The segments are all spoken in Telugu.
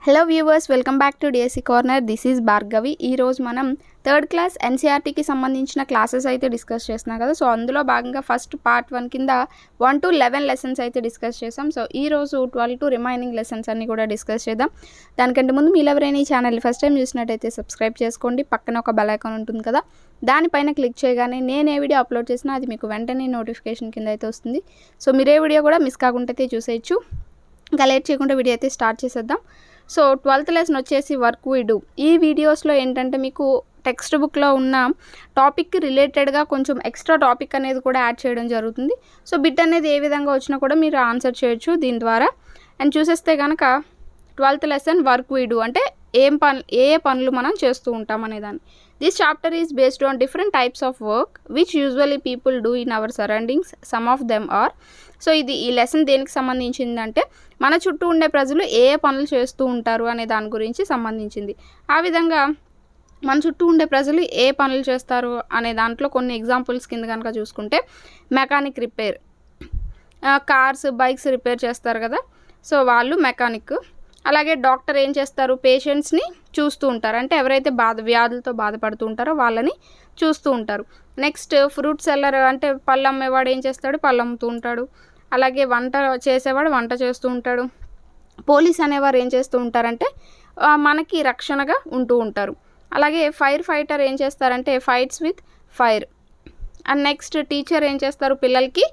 Hello viewers, welcome back to DSC corner. This is Bhargavi. ఈరోజు మనం థర్డ్ క్లాస్ ఎన్సీఆర్టీకి సంబంధించిన క్లాసెస్ అయితే డిస్కస్ చేస్తున్నాం కదా. సో అందులో భాగంగా ఫస్ట్ పార్ట్ 1 కింద 1 to 11 లెసన్స్ అయితే డిస్కస్ చేసాం. సో ఈరోజు 12 to రిమైనింగ్ లెసన్స్ అన్ని కూడా డిస్కస్ చేద్దాం. దానికంటే ముందు మీరు ఎవరైనా ఈ ఛానల్ని ఫస్ట్ టైం చూసినట్టయితే సబ్స్క్రైబ్ చేసుకోండి. పక్కన ఒక బెల్ ఐకాన్ ఉంటుంది కదా, దానిపైన క్లిక్ చేయగానే నేను ఏ వీడియో అప్లోడ్ చేసినా అది మీకు వెంటనే నోటిఫికేషన్ కింద అయితే వస్తుంది. సో మీరు ఏ వీడియో కూడా మిస్ కాకుండా అయితే చూసేయచ్చు. ఇంకా లేట్ చేయకుండా వీడియో అయితే స్టార్ట్ చేసేద్దాం. సో 12th లెసన్ వచ్చేసి వర్క్ వీ డూ. ఈ వీడియోస్లో ఏంటంటే మీకు టెక్స్ట్ బుక్లో ఉన్న టాపిక్కి రిలేటెడ్గా కొంచెం ఎక్స్ట్రా టాపిక్ అనేది కూడా యాడ్ చేయడం జరుగుతుంది. సో బిట్ అనేది ఏ విధంగా వచ్చినా కూడా మీరు ఆన్సర్ చేయొచ్చు దీని ద్వారా. అండ్ చూసేస్తే కనుక 12th lesson work we do అంటే ఏ పనులు మనం చేస్తూ ఉంటాం అనేదాన్ని. This chapter is based on different types of work which usually people do in our surroundings. Some of them are. So ఈ లెసన్ దేనికి సంబంధించిందంటే మన చుట్టూ ఉండే ప్రజలు ఏ పనులు చేస్తూ ఉంటారు అనే దాని గురించి సంబంధించింది. ఆ విధంగా మన చుట్టూ ఉండే ప్రజలు ఏ పనులు చేస్తారు అనే దాంట్లో కొన్ని ఎగ్జాంపుల్స్ కింద కనుక చూసుకుంటే, mechanic repair, cars bikes repair చేస్తారు కదా, సో వాళ్ళు మెకానిక్. అలాగే డాక్టర్ ఏం చేస్తారు, పేషెంట్స్ని చూస్తూ ఉంటారు, అంటే ఎవరైతే వ్యాధులతో బాధపడుతూ ఉంటారో వాళ్ళని చూస్తూ ఉంటారు. నెక్స్ట్ ఫ్రూట్ సెల్లర్ అంటే పళ్ళు అమ్మేవాడు ఏం చేస్తాడు, పళ్ళు అమ్ముతూ ఉంటాడు. అలాగే వంట చేసేవాడు వంట చేస్తూ ఉంటాడు. పోలీస్ అనేవారు ఏం చేస్తూ ఉంటారంటే మనకి రక్షణగా ఉంటూ ఉంటారు. అలాగే ఫైర్ ఫైటర్ ఏం చేస్తారంటే fights with fire. And next teacher ఏం చేస్తారు, పిల్లలకి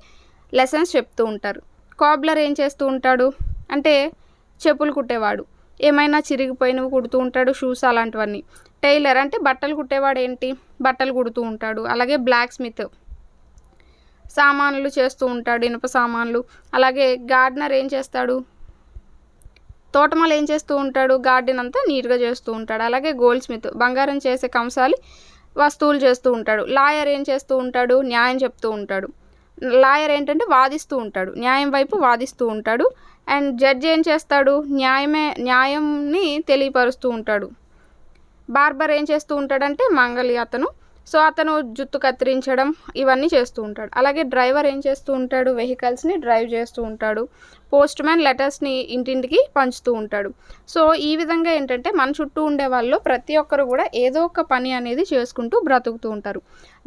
లెసన్స్ చెప్తూ ఉంటారు. కాబ్లర్ ఏం చేస్తూ ఉంటాడు అంటే చెప్పులు కుట్టేవాడు, ఏమైనా చిరిగిపోయినవి కుడుతూ ఉంటాడు, షూస్ అలాంటివన్నీ. టైలర్ అంటే బట్టలు కుట్టేవాడు ఏంటి, బట్టలు కుడుతూ ఉంటాడు. అలాగే బ్లాక్ స్మిత్ సామాన్లు చేస్తూ ఉంటాడు, ఇనుప సామాన్లు. అలాగే గార్డెనర్ ఏం చేస్తాడు, తోటమాల ఏం చేస్తూ ఉంటాడు, గార్డెన్ అంతా నీట్గా చేస్తూ ఉంటాడు. అలాగే గోల్డ్ స్మిత్ బంగారం చేసే కంసాలి వస్తువులు చేస్తూ ఉంటాడు. లాయర్ ఏం చేస్తూ ఉంటాడు, న్యాయం చెప్తూ ఉంటాడు. లాయర్ ఏంటంటే వాదిస్తూ ఉంటాడు, న్యాయం వైపు వాదిస్తూ ఉంటాడు. అండ్ జడ్జి ఏం చేస్తాడు, న్యాయంని తెలియపరుస్తూ ఉంటాడు. బార్బర్ ఏం చేస్తూ ఉంటాడంటే మంగలి అతను, సో అతను జుట్టు కత్తిరించడం ఇవన్నీ చేస్తూ ఉంటాడు. అలాగే డ్రైవర్ ఏం చేస్తూ ఉంటాడు, వెహికల్స్ని డ్రైవ్ చేస్తూ ఉంటాడు. పోస్ట్ మ్యాన్ లెటర్స్ని ఇంటింటికి పంచుతూ ఉంటాడు. సో ఈ విధంగా ఏంటంటే మన చుట్టూ ఉండే వాళ్ళు ప్రతి ఒక్కరు కూడా ఏదో ఒక పని అనేది చేసుకుంటూ బ్రతుకుతూ ఉంటారు.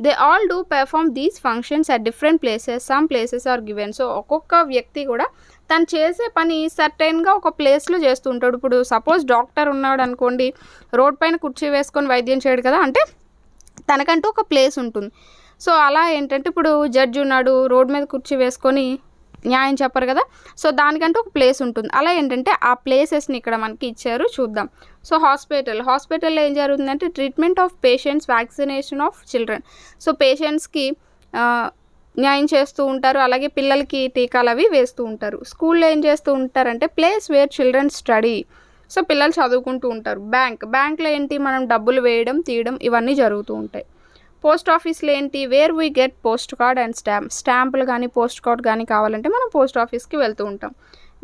They all do perform these functions at different places. Some places are given. So ఒక్కొక్క వ్యక్తి కూడా తను చేసే పని సర్టైన్గా ఒక ప్లేస్లో చేస్తూ ఉంటాడు. ఇప్పుడు సపోజ్ డాక్టర్ ఉన్నాడు అనుకోండి, రోడ్ పైన కుర్చీ వేసుకొని వైద్యం చేయడు కదా, అంటే తనకంటూ ఒక ప్లేస్ ఉంటుంది. సో అలా ఏంటంటే ఇప్పుడు జడ్జి ఉన్నాడు, రోడ్ మీద కుర్చీ వేసుకొని న్యాయం చెప్పరు కదా, సో దానికంటూ ఒక ప్లేస్ ఉంటుంది. అలా ఏంటంటే ఆ ప్లేసెస్ని ఇక్కడ మనకి ఇచ్చారు, చూద్దాం. సో హాస్పిటల్లో ఏం జరుగుతుందంటే treatment of patients, vaccination of children. So పేషెంట్స్కి న్యాయం చేస్తూ ఉంటారు, అలాగే పిల్లలకి టీకాలు అవి వేస్తూ ఉంటారు. స్కూల్లో ఏం చేస్తూ ఉంటారంటే place where children study. So పిల్లలు చదువుకుంటూ ఉంటారు. బ్యాంక్లో ఏంటి, మనం డబ్బులు వేయడం తీయడం ఇవన్నీ జరుగుతూ ఉంటాయి. పోస్ట్ ఆఫీస్లో ఏంటి, where we get post card and స్టాంపులు కానీ పోస్ట్ కార్డ్ కానీ కావాలంటే మనం పోస్ట్ ఆఫీస్కి వెళ్తూ ఉంటాం.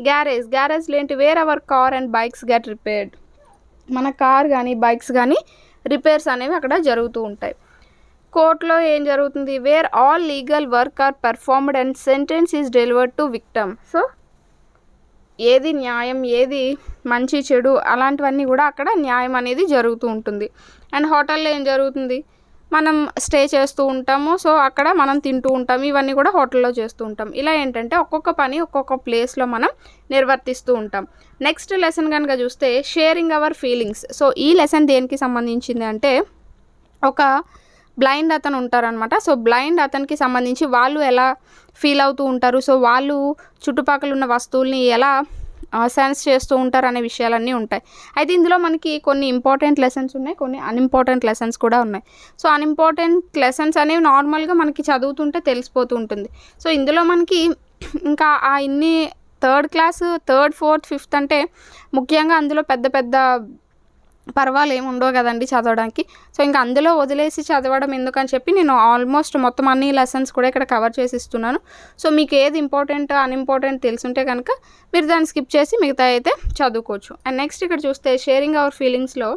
గ్యారేజ్లో ఏంటి, where our car and bikes get repaired. మన కార్ కానీ బైక్స్ కానీ రిపేర్స్ అనేవి అక్కడ జరుగుతూ ఉంటాయి. కోర్టులో ఏం జరుగుతుంది, where all legal work are performed and sentence is delivered to victim. So ఏది న్యాయం, ఏది మంచి చెడు అలాంటివన్నీ కూడా అక్కడ న్యాయం అనేది జరుగుతూ ఉంటుంది. అండ్ హోటల్లో ఏం జరుగుతుంది, మనం స్టే చేస్తూ ఉంటాము, సో అక్కడ మనం తింటూ ఉంటాము, ఇవన్నీ కూడా హోటల్లో చేస్తూ ఉంటాం. ఇలా ఏంటంటే ఒక్కొక్క పని ఒక్కొక్క ప్లేస్లో మనం నిర్వర్తిస్తూ ఉంటాం. నెక్స్ట్ లెసన్ కనుక చూస్తే షేరింగ్ అవర్ ఫీలింగ్స్. సో ఈ లెసన్ దేనికి సంబంధించింది అంటే ఒక బ్లైండ్ అతను ఉంటారనమాట. సో బ్లైండ్ అతనికి సంబంధించి వాళ్ళు ఎలా ఫీల్ అవుతూ ఉంటారు, సో వాళ్ళు చుట్టుపక్కల ఉన్న వస్తువుల్ని ఎలా సెన్స్ చేస్తూ ఉంటారు అనే విషయాలన్నీ ఉంటాయి. అయితే ఇందులో మనకి కొన్ని ఇంపార్టెంట్ లెసన్స్ ఉన్నాయి, కొన్ని అన్ఇంపార్టెంట్ లెసన్స్ కూడా ఉన్నాయి. సో అన్ఇంపార్టెంట్ లెసన్స్ అనేవి నార్మల్గా మనకి చదువుతుంటే తెలిసిపోతూ ఉంటుంది. సో ఇందులో మనకి ఇంకా ఇన్ని third class, third, fourth, fifth అంటే ముఖ్యంగా అందులో పెద్ద పెద్ద పర్వాలు ఏమి ఉండవు కదండి చదవడానికి. సో ఇంకా అందులో వదిలేసి చదవడం ఎందుకని చెప్పి నేను ఆల్మోస్ట్ మొత్తం అన్ని లెసన్స్ కూడా ఇక్కడ కవర్ చేసి ఇస్తున్నాను. సో మీకు ఏది ఇంపార్టెంట్ అన్ఇంపార్టెంట్ తెలుసుంటే కనుక మీరు దాన్ని స్కిప్ చేసి మిగతా అయితే చదువుకోవచ్చు. అండ్ నెక్స్ట్ ఇక్కడ చూస్తే షేరింగ్ అవర్ ఫీలింగ్స్లో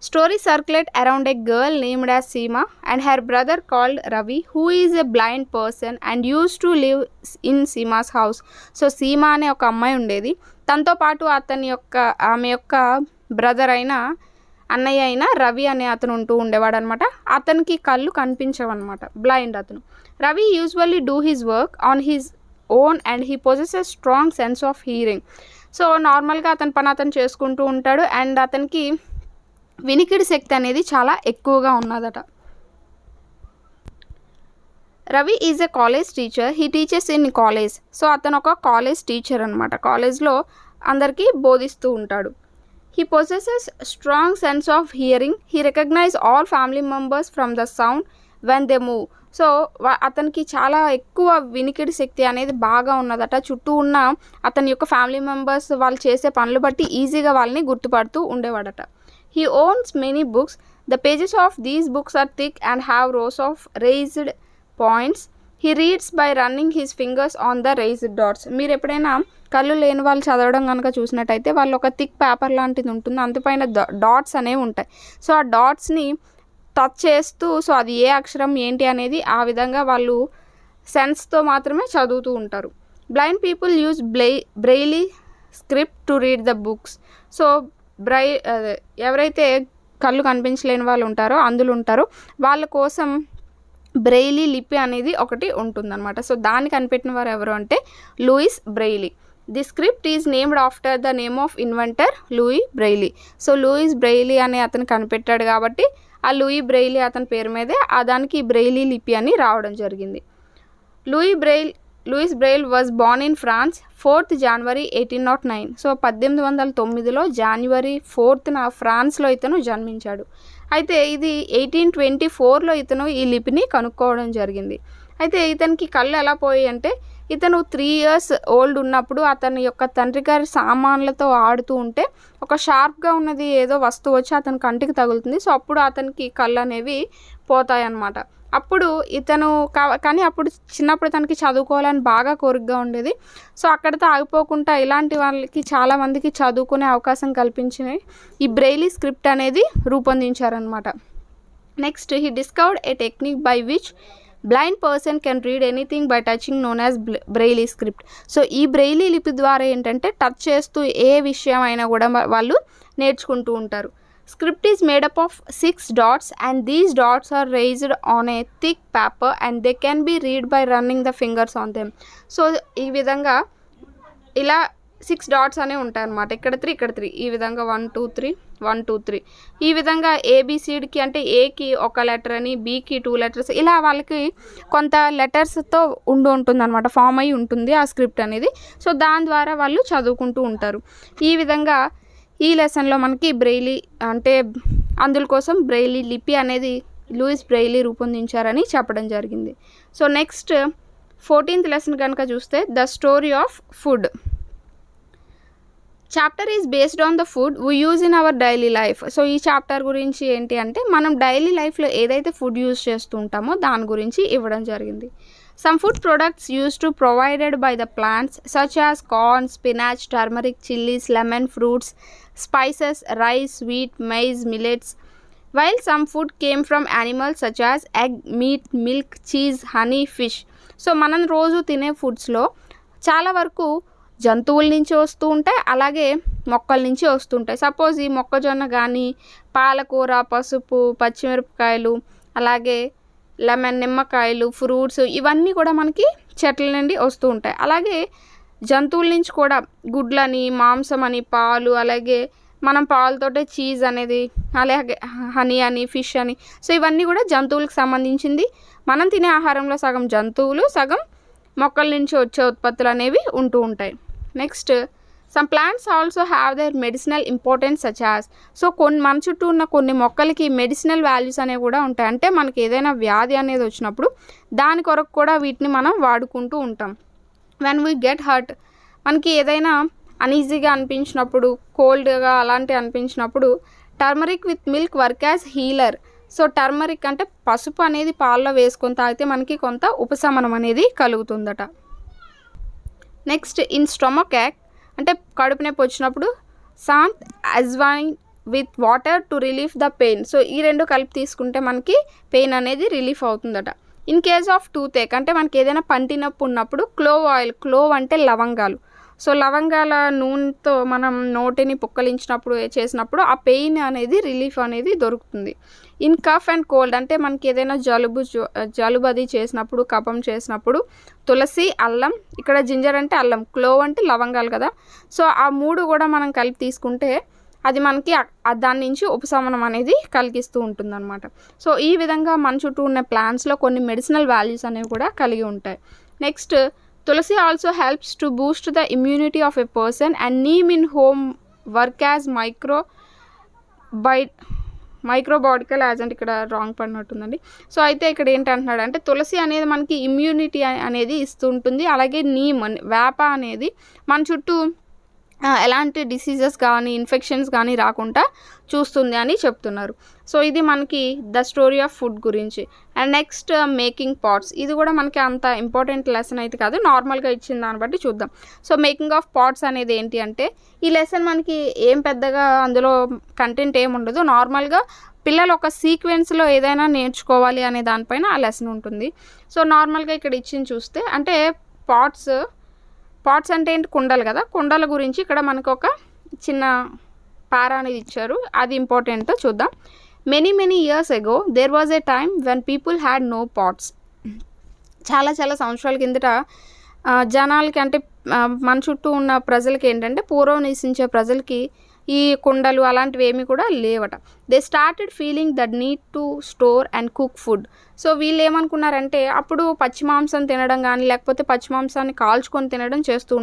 story circulate around a girl named as Seema and her brother called Ravi who is a blind person and uses to live in Seema's house. So Seema అనే ఒక అమ్మాయి ఉండేది, తనతో పాటు ఆమె యొక్క బ్రదర్ అయిన అన్నయ్య అయిన రవి అనే అతను ఉంటూ ఉండేవాడు అనమాట. అతనికి కళ్ళు కనిపించవన్నమాట, బ్లైండ్ అతను. Ravi usually do his work on his own and he possesses strong sense of hearing. So నార్మల్గా అతని పని అతను చేసుకుంటూ ఉంటాడు అండ్ అతనికి వినికిడి శక్తి అనేది చాలా ఎక్కువగా ఉన్నదట. Ravi is a college teacher, he teachers in college. So అతను ఒక కాలేజ్ టీచర్ అనమాట, కాలేజ్లో అందరికీ బోధిస్తూ ఉంటాడు. He possesses strong sense of hearing, he recognise all family members from the sound when they move. So అతనికి చాలా ఎక్కువ వినికిడి శక్తి అనేది బాగా ఉన్నదట. చుట్టూ ఉన్న అతని యొక్క ఫ్యామిలీ మెంబర్స్ వాళ్ళు చేసే పనులు బట్టి ఈజీగా వాళ్ళని గుర్తుపడుతూ ఉండేవాడట. He owns many books, the pages of these books are thick and have rows of raised points. He reads by running his fingers on the raised dots. మీరు ఎప్పుడైనా కళ్ళు లేని వాళ్ళు చదవడం కనుక చూసినట్టయితే వాళ్ళు ఒక థిక్ పేపర్ లాంటిది ఉంటుంది, అందుపైన డాట్స్ అనేవి ఉంటాయి. సో ఆ డాట్స్ని టచ్ చేస్తూ సో అది ఏ అక్షరం ఏంటి అనేది ఆ విధంగా వాళ్ళు సెన్స్తో మాత్రమే చదువుతూ ఉంటారు. Blind people use Braille script to read the books. So ఎవరైతే కళ్ళు కనిపించలేని వాళ్ళు ఉంటారో వాళ్ళ కోసం బ్రెయిలీ లిపి అనేది ఒకటి ఉంటుందన్నమాట. సో దాన్ని కనిపెట్టిన వారు ఎవరు అంటే Louis Braille. The script is named after the name of inventor Louis Braille. So Louis Braille అనే అతను కనిపెట్టాడు కాబట్టి ఆ లూయి బ్రెయిలీ అతని పేరు మీదే దానికి బ్రెయిలీ లిపి అని రావడం జరిగింది. Louis Braille was born in France 4th January 1809. సో 1809లో January 4th ఫ్రాన్స్లో ఇతను జన్మించాడు. అయితే ఇది 1824లో ఇతను ఈ లిపిని కనుక్కోవడం జరిగింది. అయితే ఇతనికి కళ్ళు ఎలా పోయాయి అంటే ఇతను 3 years ఓల్డ్ ఉన్నప్పుడు అతని యొక్క తండ్రి గారి సామాన్లతో ఆడుతూ ఉంటే ఒక షార్ప్గా ఉన్నది ఏదో వస్తువు వచ్చి అతని కంటికి తగులుతుంది. సో అప్పుడు అతనికి కళ్ళు అనేవి పోతాయన్నమాట. అప్పుడు ఇతను కానీ అప్పుడు చిన్నప్పుడు తనకి చదువుకోవాలని బాగా కోరికగా ఉండేది. సో అక్కడితో ఆగిపోకుండా ఇలాంటి వాళ్ళకి చాలామందికి చదువుకునే అవకాశం కల్పించిన ఈ బ్రెయిలీ స్క్రిప్ట్ అనేది రూపొందించారనమాట. Next he discovered a technique by which blind person can read anything by touching known as Braille script. So ఈ బ్రెయిలీ లిపి ద్వారా ఏంటంటే టచ్ చేస్తూ ఏ విషయం అయినా కూడా వాళ్ళు నేర్చుకుంటూ ఉంటారు. Script is made up of 6 dots and these dots are raised on a thick paper and they can be read by running the fingers on them. So ఈ విధంగా ఇలా 6 dots అనేవి ఉంటాయి అన్నమాట. ఇక్కడ 3 ఈ విధంగా 1 2 3 1 2 3 ఈ విధంగా ఏబిసిడికి అంటే ఏకి ఒక లెటర్ అని, బికి 2 letters ఇలా వాళ్ళకి కొంత లెటర్స్తో ఉంటుందన్నమాట, ఫామ్ అయి ఉంటుంది ఆ స్క్రిప్ట్ అనేది. సో దాని ద్వారా వాళ్ళు చదువుకుంటూ ఉంటారు. ఈ విధంగా ఈ లెసన్లో మనకి బ్రెయిలీ అంటే అందుల కోసం బ్రెయిలీ లిపి అనేది లూయిస్ బ్రెయిలీ రూపొందించారని చెప్పడం జరిగింది. సో నెక్స్ట్ 14th లెసన్ కనుక చూస్తే the story of food. Chapter is based on the food we use in our daily life. So ఈ చాప్టర్ గురించి ఏంటి అంటే మనం డైలీ లైఫ్లో ఏదైతే ఫుడ్ యూజ్ చేస్తూ ఉంటామో దాని గురించి ఇవ్వడం జరిగింది. Some food products used to provided by the plants such as corn, spinach, turmeric, chilies, lemon, fruits, spices, rice, wheat, maize, millets, while some food came from animals such as egg, meat, milk, cheese, honey, fish. So మనం రోజు తినే ఫుడ్స్లో చాలా వరకు జంతువుల నుంచి వస్తూ ఉంటాయి, అలాగే మొక్కల నుంచి వస్తుంటాయి. సపోజ్ ఈ మొక్కజొన్న కానీ పాలకూర, పసుపు, పచ్చిమిరపకాయలు, అలాగే లెమన్, నిమ్మకాయలు, ఫ్రూట్స్ ఇవన్నీ కూడా మనకి చెట్ల నుండి వస్తూ ఉంటాయి. అలాగే జంతువుల నుంచి కూడా గుడ్లని, మాంసం అని, పాలు, అలాగే మనం పాలతోటే చీజ్ అనేది, అలాగే హనీ అని, ఫిష్ అని. సో ఇవన్నీ కూడా జంతువులకు సంబంధించింది. మనం తినే ఆహారంలో సగం జంతువులు, సగం మొక్కల నుంచి వచ్చే ఉత్పత్తులు అనేవి ఉంటూ ఉంటాయి. Next some plants also have their medicinal importance such as. So మన చుట్టూ ఉన్న కొన్ని మొక్కలకి మెడిసినల్ వాల్యూస్ అనేవి కూడా ఉంటాయి. అంటే మనకి ఏదైనా వ్యాధి అనేది వచ్చినప్పుడు దాని కొరకు కూడా వీటిని మనం వాడుకుంటూ ఉంటాం. వెన్ వీ గెట్ హర్ట్, మనకి ఏదైనా అనీజీగా అనిపించినప్పుడు, కోల్డ్గా అలాంటి అనిపించినప్పుడు turmeric with milk work as healer. So turmeric అంటే పసుపు అనేది పాలలో వేసుకొని తాగితే మనకి కొంత ఉపశమనం అనేది కలుగుతుందట. నెక్స్ట్ ఇన్ స్టొమక్ యాక్ అంటే కడుపు నొప్పి వచ్చినప్పుడు sonth ajwain with water to relief the pain. So ఈ రెండు కలిపి తీసుకుంటే మనకి పెయిన్ అనేది రిలీఫ్ అవుతుందట. In case of tooth ache అంటే మనకి ఏదైనా పంటి నొప్పి ఉన్నప్పుడు క్లోవ్ ఆయిల్, క్లోవ్ అంటే లవంగాలు, సో లవంగాల నూనెతో మనం నోటిని పుక్కలించినప్పుడు చేసినప్పుడు ఆ పెయిన్ అనేది రిలీఫ్ అనేది దొరుకుతుంది. ఇన్ కఫ్ అండ్ కోల్డ్ అంటే మనకి ఏదైనా జలుబు అది చేసినప్పుడు, కఫం చేసినప్పుడు తులసి, అల్లం, ఇక్కడ జింజర్ అంటే అల్లం, క్లోవ్ అంటే లవంగాలు కదా. సో ఆ 3 కూడా మనం కలిపి తీసుకుంటే అది మనకి దాని నుంచి ఉపశమనం అనేది కలిగిస్తూ ఉంటుందన్నమాట. సో ఈ విధంగా మన చుట్టూ ఉన్న ప్లాంట్స్లో కొన్ని మెడిసినల్ వాల్యూస్ అనేవి కూడా కలిగి ఉంటాయి. Next, tulsi also helps to boost the immunity of a person and neem in home work as microbiotical agent. ఇక్కడ రాంగ్ పడినట్టుందండి. సో అయితే ఇక్కడ ఏంటంటున్నాడు అంటే తులసి అనేది మనకి ఇమ్యూనిటీ అనేది ఇస్తూ ఉంటుంది. అలాగే నీమ్ వేప అనేది మన చుట్టూ ఎలాంటి డిసీజెస్ కానీ ఇన్ఫెక్షన్స్ కానీ రాకుండా చూస్తుంది అని చెప్తున్నారు. సో ఇది మనకి ద స్టోరీ ఆఫ్ ఫుడ్ గురించి. And next, making pots. ఇది కూడా మనకి అంత ఇంపార్టెంట్ లెసన్ అయితే కాదు, నార్మల్గా ఇచ్చిన దాన్ని బట్టి చూద్దాం. సో మేకింగ్ ఆఫ్ పాట్స్ అనేది ఏంటి అంటే, ఈ లెసన్ మనకి ఏం పెద్దగా అందులో కంటెంట్ ఏమి ఉండదు. నార్మల్గా పిల్లలు ఒక సీక్వెన్స్లో ఏదైనా నేర్చుకోవాలి అనే దానిపైన ఆ లెసన్ ఉంటుంది. సో నార్మల్గా ఇక్కడ ఇచ్చింది చూస్తే అంటే పాట్స్ అంటే ఏంటి, కుండలు కదా. కుండల గురించి ఇక్కడ మనకు ఒక చిన్న పారా అనేది ఇచ్చారు, అది ఇంపార్టెంట్ చూద్దాం. Many years ago there was a time when people had no pots. చాలా సంవత్సరాల కిందట జనాలకి అంటే మన చుట్టూ ఉన్న ప్రజలకి ఏంటంటే, పూర్వం నివసించే ప్రజలకి ఈ కుండలు అలాంటివి ఏమీ కూడా లేవట. They started feeling that need to store and cook food. So వీళ్ళు ఏమనుకున్నారంటే, అప్పుడు పచ్చి మాంసం తినడం కానీ లేకపోతే పచ్చి మాంసాన్ని కాల్చుకొని తినడం చేస్తూ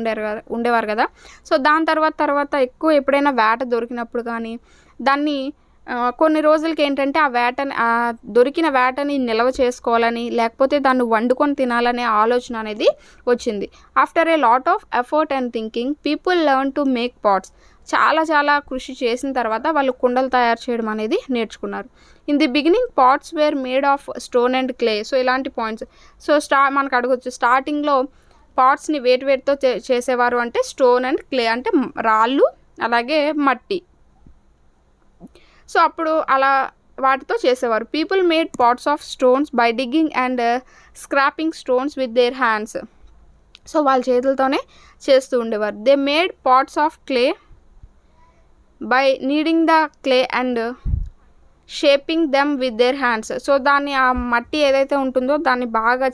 ఉండేవారు కదా. సో దాని తర్వాత ఎక్కువ ఎప్పుడైనా వేట దొరికినప్పుడు కానీ దాన్ని కొన్ని రోజులకి ఏంటంటే దొరికిన వేటని నిల్వ చేసుకోవాలని లేకపోతే దాన్ని వండుకొని తినాలనే ఆలోచన అనేది వచ్చింది. After a lot of effort and thinking people learn to make pots. చాలా కృషి చేసిన తర్వాత వాళ్ళు కుండలు తయారు చేయడం అనేది నేర్చుకున్నారు. In the beginning pots were made of stone and clay. So ఇలాంటి పాయింట్స్. సో మనకు అడగొచ్చు, స్టార్టింగ్లో పాట్స్ని వేటితో చేసేవారు అంటే స్టోన్ అండ్ క్లే అంటే రాళ్ళు అలాగే మట్టి. సో అప్పుడు అలా వాటితో చేసేవారు. People made pots of stones by digging and scraping stones with their hands. So వాళ్ళ చేతులతోనే చేస్తూ ఉండేవారు. They made pots of clay by kneading the clay and shaping them with their hands. So దాన్ని ఆ మట్టి ఏదైతే ఉంటుందో దాన్ని బాగా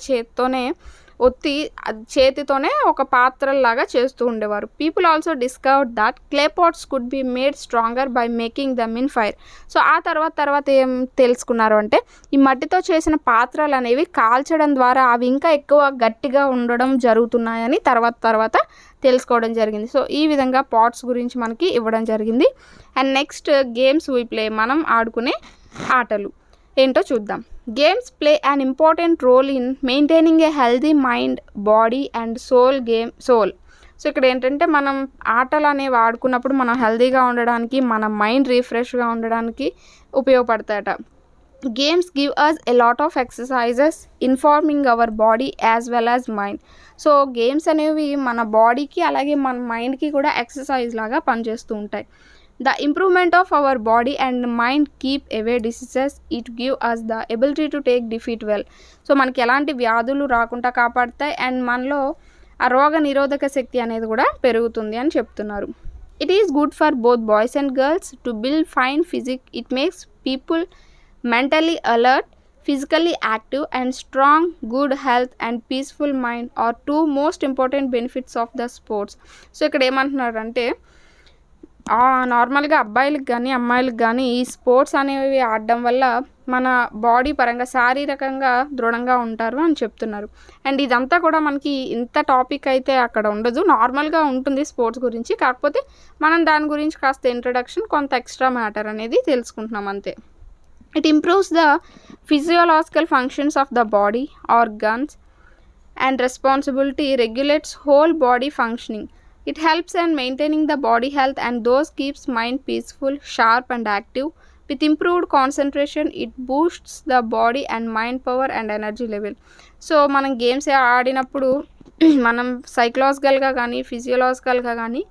చేతితోనే ఒక పాత్రలాగా చేస్తూ ఉండేవారు. People also discovered that clay pots could be made stronger by making them in fire. So ఆ తర్వాత ఏం తెలుసుకున్నారు అంటే, ఈ మట్టితో చేసిన పాత్రలు అనేవి కాల్చడం ద్వారా అవి ఇంకా ఎక్కువ గట్టిగా ఉండడం జరుగుతున్నాయని తర్వాత తెలుసుకోవడం జరిగింది. సో ఈ విధంగా పాట్స్ గురించి మనకి ఇవ్వడం జరిగింది. And next, games we play. మనం ఆడుకునే ఆటలు ఏంటో చూద్దాం. Games play an important role in maintaining a healthy mind, body and soul. So ఇక్కడ ఏంటంటే, మనం ఆటలు అనేవి ఆడుకున్నప్పుడు మనం హెల్దీగా ఉండడానికి, మన మైండ్ రిఫ్రెష్గా ఉండడానికి ఉపయోగపడతాయట. Games give us a lot of exercises informing our body as well as mind. So games అనేవి మన బాడీకి అలాగే మన మైండ్కి కూడా ఎక్సర్సైజ్ లాగా పనిచేస్తూ ఉంటాయి. The improvement of our body and mind keep away diseases. It give us the ability to take defeat well. So మనకి ఎలాంటి వ్యాధులు రాకుండా కాపాడుతాయి అండ్ మనలో ఆ రోగ నిరోధక శక్తి అనేది కూడా పెరుగుతుంది అని చెప్తున్నారు. It is good for both boys and girls to build fine physique. It makes people mentally alert, physically active and strong. Good health and peaceful mind are two most important benefits of the sports. So ఇక్కడ ఏమంటున్నారు అంటే, నార్మల్గా అబ్బాయిలకు కానీ అమ్మాయిలకు కానీ ఈ స్పోర్ట్స్ అనేవి ఆడడం వల్ల మన బాడీ పరంగా శారీరకంగా దృఢంగా ఉంటారు అని చెప్తున్నారు. అండ్ ఇదంతా కూడా మనకి ఇంత టాపిక్ అయితే అక్కడ ఉండదు, నార్మల్గా ఉంటుంది స్పోర్ట్స్ గురించి. కాకపోతే మనం దాని గురించి కాస్త ఇంట్రడక్షన్, కొంత ఎక్స్ట్రా మ్యాటర్ అనేది తెలుసుకుంటున్నాం అంతే. It improves the physiological functions of the body, organs and responsibility, regulates whole body functioning. It helps in maintaining the body health and those keeps mind peaceful, sharp and active. With improved concentration, it boosts the body and mind power and energy level. So మనం గేమ్స్ ఆడినప్పుడు మనం సైకలాజికల్గా కానీ ఫిజియోలాజికల్గా కానీ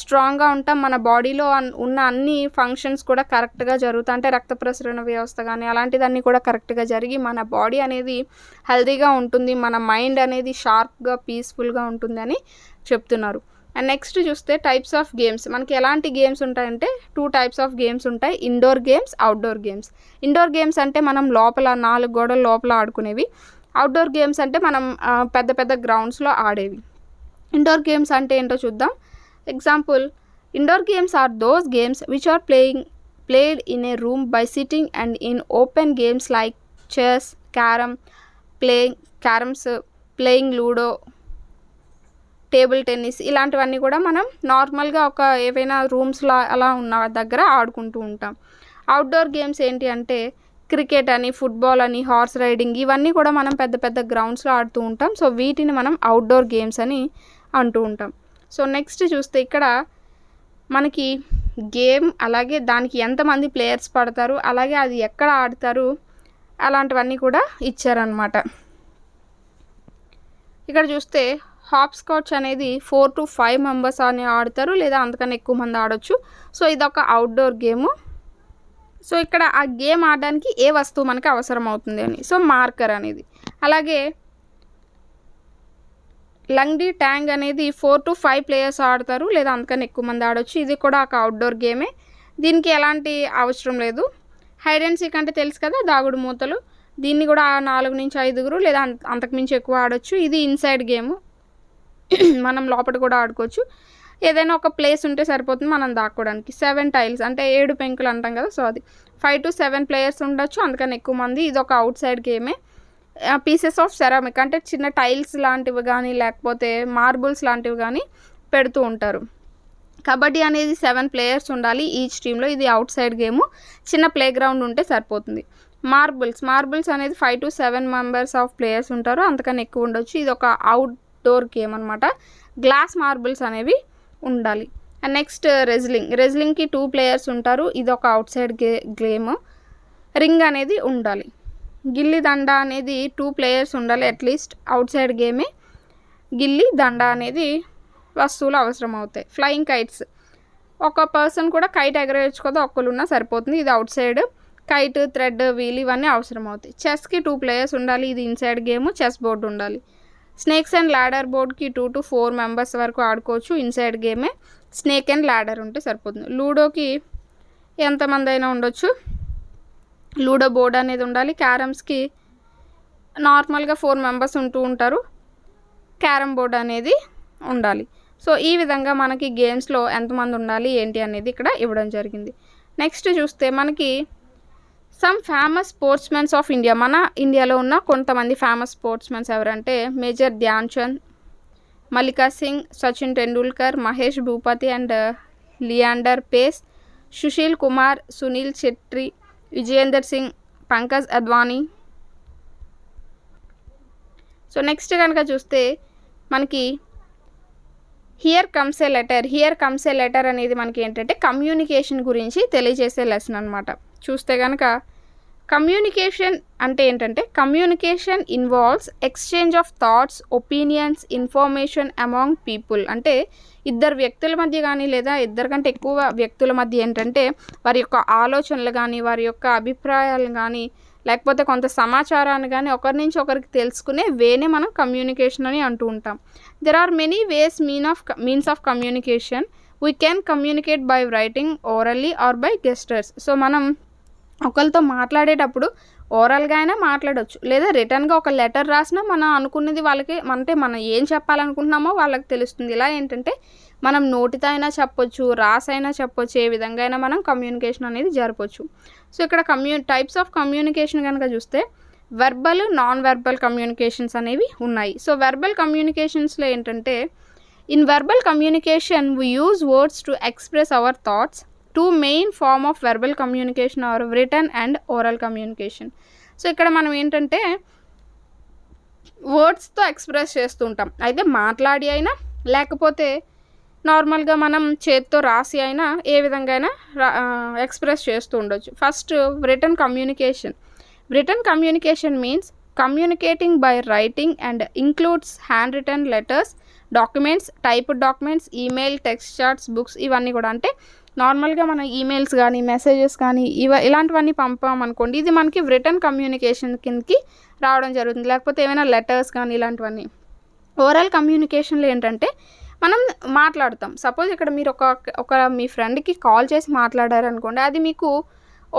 స్ట్రాంగ్గా ఉంటాం. మన బాడీలో ఉన్న అన్ని ఫంక్షన్స్ కూడా కరెక్ట్గా జరుగుతాయి. అంటే రక్త ప్రసరణ వ్యవస్థ కానీ అలాంటిదన్నీ కూడా కరెక్ట్గా జరిగి మన బాడీ అనేది హెల్తీగా ఉంటుంది, మన మైండ్ అనేది షార్ప్గా పీస్ఫుల్గా ఉంటుంది అని చెప్తున్నారు. అండ్ నెక్స్ట్ చూస్తే టైప్స్ ఆఫ్ గేమ్స్. మనకి ఎలాంటి గేమ్స్ ఉంటాయంటే 2 టైప్స్ ఆఫ్ గేమ్స్ ఉంటాయి. Indoor games, outdoor games. Indoor games అంటే మనం లోపల 4 గోడల లోపల ఆడుకునేవి. అవుట్డోర్ గేమ్స్ అంటే మనం పెద్ద పెద్ద గ్రౌండ్స్లో ఆడేవి. ఇండోర్ గేమ్స్ అంటే ఏంటో చూద్దాం. Example, indoor games are those games which are played in a room by sitting, and in open games like chess, caroms, playing ludo, table tennis ఇలాంటివన్నీ కూడా మనం నార్మల్గా ఒక ఏవైనా రూమ్స్లో అలా ఉన్న దగ్గర ఆడుకుంటూ ఉంటాం. అవుట్డోర్ గేమ్స్ ఏంటి అంటే క్రికెట్ అని, ఫుట్బాల్ అని, హార్స్ రైడింగ్ ఇవన్నీ కూడా మనం పెద్ద పెద్ద గ్రౌండ్స్లో ఆడుతూ ఉంటాం. సో వీటిని మనం అవుట్డోర్ గేమ్స్ అని అంటూ ఉంటాం. సో నెక్స్ట్ చూస్తే ఇక్కడ మనకి గేమ్, అలాగే దానికి ఎంతమంది ప్లేయర్స్ పడతారు, అలాగే అది ఎక్కడ ఆడతారు, అలాంటివన్నీ కూడా ఇచ్చారనమాట. ఇక్కడ చూస్తే హాప్స్కాచ్ అనేది 4 to 5 మెంబర్స్ అని ఆడతారు, లేదా అంతకన్నా ఎక్కువ మంది ఆడొచ్చు. సో ఇదొక అవుట్డోర్ గేము. సో ఇక్కడ ఆ గేమ్ ఆడడానికి ఏ వస్తువు మనకి అవసరం అవుతుంది అని, సో మార్కర్ అనేది. అలాగే లంగ్డీ ట్యాంగ్ అనేది 4 to 5 ప్లేయర్స్ ఆడతారు, లేదా అంతకన్నా ఎక్కువ మంది ఆడొచ్చు. ఇది కూడా ఒక అవుట్డోర్ గేమే, దీనికి ఎలాంటి అవసరం లేదు. హైడ్ అండ్ సీక్ అంటే తెలుసు కదా, దాగుడు మూతలు. దీన్ని కూడా 4 నుంచి 5 లేదా అంతకుమించి ఎక్కువ ఆడొచ్చు. ఇది ఇన్సైడ్ గేము, మనం లోపల కూడా ఆడుకోవచ్చు. ఏదైనా ఒక ప్లేస్ ఉంటే సరిపోతుంది మనం దాక్కోవడానికి. 7 టైల్స్ అంటే 7 పెంకులు అంటాం కదా, సో అది 5 to 7 ప్లేయర్స్ ఉండొచ్చు, అందుకని ఎక్కువ మంది. ఇది ఒక అవుట్ సైడ్ గేమే. పీసెస్ ఆఫ్ సెరామిక్ అంటే చిన్న టైల్స్ లాంటివి కానీ, లేకపోతే మార్బుల్స్ లాంటివి కానీ పెడుతూ ఉంటారు. కబడ్డీ అనేది 7 ప్లేయర్స్ ఉండాలి ఈచ్ టీంలో. ఇది అవుట్ సైడ్ గేము, చిన్న ప్లే గ్రౌండ్ ఉంటే సరిపోతుంది. మార్బుల్స్ అనేది 5 to 7 మెంబర్స్ ఆఫ్ ప్లేయర్స్ ఉంటారు, అంతకన్నా ఎక్కువ ఉండొచ్చు. ఇది ఒక అవుట్డోర్ గేమ్ అనమాట. గ్లాస్ మార్బుల్స్ అనేవి ఉండాలి. అండ్ నెక్స్ట్ రెజ్లింగ్కి 2 ప్లేయర్స్ ఉంటారు, ఇది ఒక అవుట్ సైడ్ గేమ్. రింగ్ అనేది ఉండాలి. గిల్లి దండ అనేది 2 ప్లేయర్స్ ఉండాలి అట్లీస్ట్, అవుట్ సైడ్ గేమే. గిల్లి దండ అనేది వస్తువులు అవసరం అవుతాయి. ఫ్లయింగ్ కైట్స్, ఒక పర్సన్ కూడా కైట్ ఎగరేయచ్చు కదా, ఒక్కరు ఉన్నా సరిపోతుంది, ఇది outside. Kite, thread, wheel ఇవన్నీ అవసరం అవుతాయి. చెస్కి 2 ప్లేయర్స్ ఉండాలి, ఇది ఇన్సైడ్ గేమ్. చెస్ బోర్డు ఉండాలి. స్నేక్స్ అండ్ ల్యాడర్ బోర్డ్కి 2 to 4 మెంబర్స్ వరకు ఆడుకోవచ్చు, ఇన్సైడ్ గేమే. స్నేక్ అండ్ ల్యాడర్ ఉంటే సరిపోతుంది. లూడోకి ఎంతమంది అయినా ఉండొచ్చు, లూడో బోర్డ్ అనేది ఉండాలి. క్యారమ్స్కి నార్మల్గా 4 మెంబర్స్ ఉంటూ ఉంటారు, క్యారమ్ బోర్డ్ అనేది ఉండాలి. సో ఈ విధంగా మనకి గేమ్స్లో ఎంతమంది ఉండాలి ఏంటి అనేది ఇక్కడ ఇవ్వడం జరిగింది. నెక్స్ట్ చూస్తే మనకి some famous sportsmens of India. మన ఇండియాలో ఉన్న కొంతమంది ఫేమస్ స్పోర్ట్స్మెన్స్ ఎవరంటే major Dhyan Chand, Mallika Singh, Sachin Tendulkar, Mahesh Bhupathi and Leander Paes, Sushil Kumar, Sunil Chhetri, Vijender Singh, Pankaj Advani. So next కనుక చూస్తే మనకి హియర్ కమ్స్ ఏ లెటర్ అనేది మనకి ఏంటంటే కమ్యూనికేషన్ గురించి తెలియజేసే లెసన్ అనమాట. చూస్తే కనుక కమ్యూనికేషన్ అంటే ఏంటంటే communication involves exchange of thoughts, opinions, information among people. అంటే ఇద్దరు వ్యక్తుల మధ్య కానీ, లేదా ఇద్దరు కంటే ఎక్కువ వ్యక్తుల మధ్య ఏంటంటే వారి యొక్క ఆలోచనలు కానీ, వారి యొక్క అభిప్రాయాలు కానీ, లేకపోతే కొంత సమాచారాన్ని కానీ ఒకరి నుంచి ఒకరికి తెలుసుకునే వేనే మనం కమ్యూనికేషన్ అని అంటూ ఉంటాం. There are many ways means of communication. We can communicate by writing, orally or by gestures. So మనం ఒకరితో మాట్లాడేటప్పుడు ఓరల్గా అయినా మాట్లాడవచ్చు, లేదా రిటర్న్గా ఒక లెటర్ రాసినా మనం అనుకున్నది వాళ్ళకి, అంటే మనం ఏం చెప్పాలనుకుంటున్నామో వాళ్ళకి తెలుస్తుంది. ఇలా ఏంటంటే మనం నోటితో అయినా చెప్పొచ్చు, రాసైనా చెప్పొచ్చు, ఏ విధంగా అయినా మనం కమ్యూనికేషన్ అనేది జరపచ్చు. సో ఇక్కడ టైప్స్ ఆఫ్ కమ్యూనికేషన్ కనుక చూస్తే వెర్బల్, నాన్ వెర్బల్ కమ్యూనికేషన్స్ అనేవి ఉన్నాయి. సో వెర్బల్ కమ్యూనికేషన్స్లో ఏంటంటే in verbal communication we use words to express our thoughts. 2 main form of verbal communication are written and oral communication. So ఇక్కడ మనం ఏంటంటే వర్డ్స్తో ఎక్స్ప్రెస్ చేస్తూ ఉంటాం, అయితే మాట్లాడి అయినా, లేకపోతే నార్మల్గా మనం చేతితో రాసి అయినా, ఏ విధంగా అయినా ఎక్స్ప్రెస్ చేస్తూ ఉండొచ్చు. First written communication means communicating by writing and includes hand written letters, documents, typed documents, email, text charts, books ఇవన్నీ కూడా. అంటే నార్మల్గా మన ఈమెయిల్స్ కానీ, మెసేజెస్ కానీ ఇలాంటివన్నీ పంపామనుకోండి, ఇది మనకి రిటన్ కమ్యూనికేషన్ కిందకి రావడం జరుగుతుంది. లేకపోతే ఏమైనా లెటర్స్ కానీ ఇలాంటివన్నీ. ఓరల్ కమ్యూనికేషన్లో ఏంటంటే మనం మాట్లాడుతాం. సపోజ్ ఇక్కడ మీరు ఒక మీ ఫ్రెండ్‌కి కాల్ చేసి మాట్లాడారనుకోండి, అది మీకు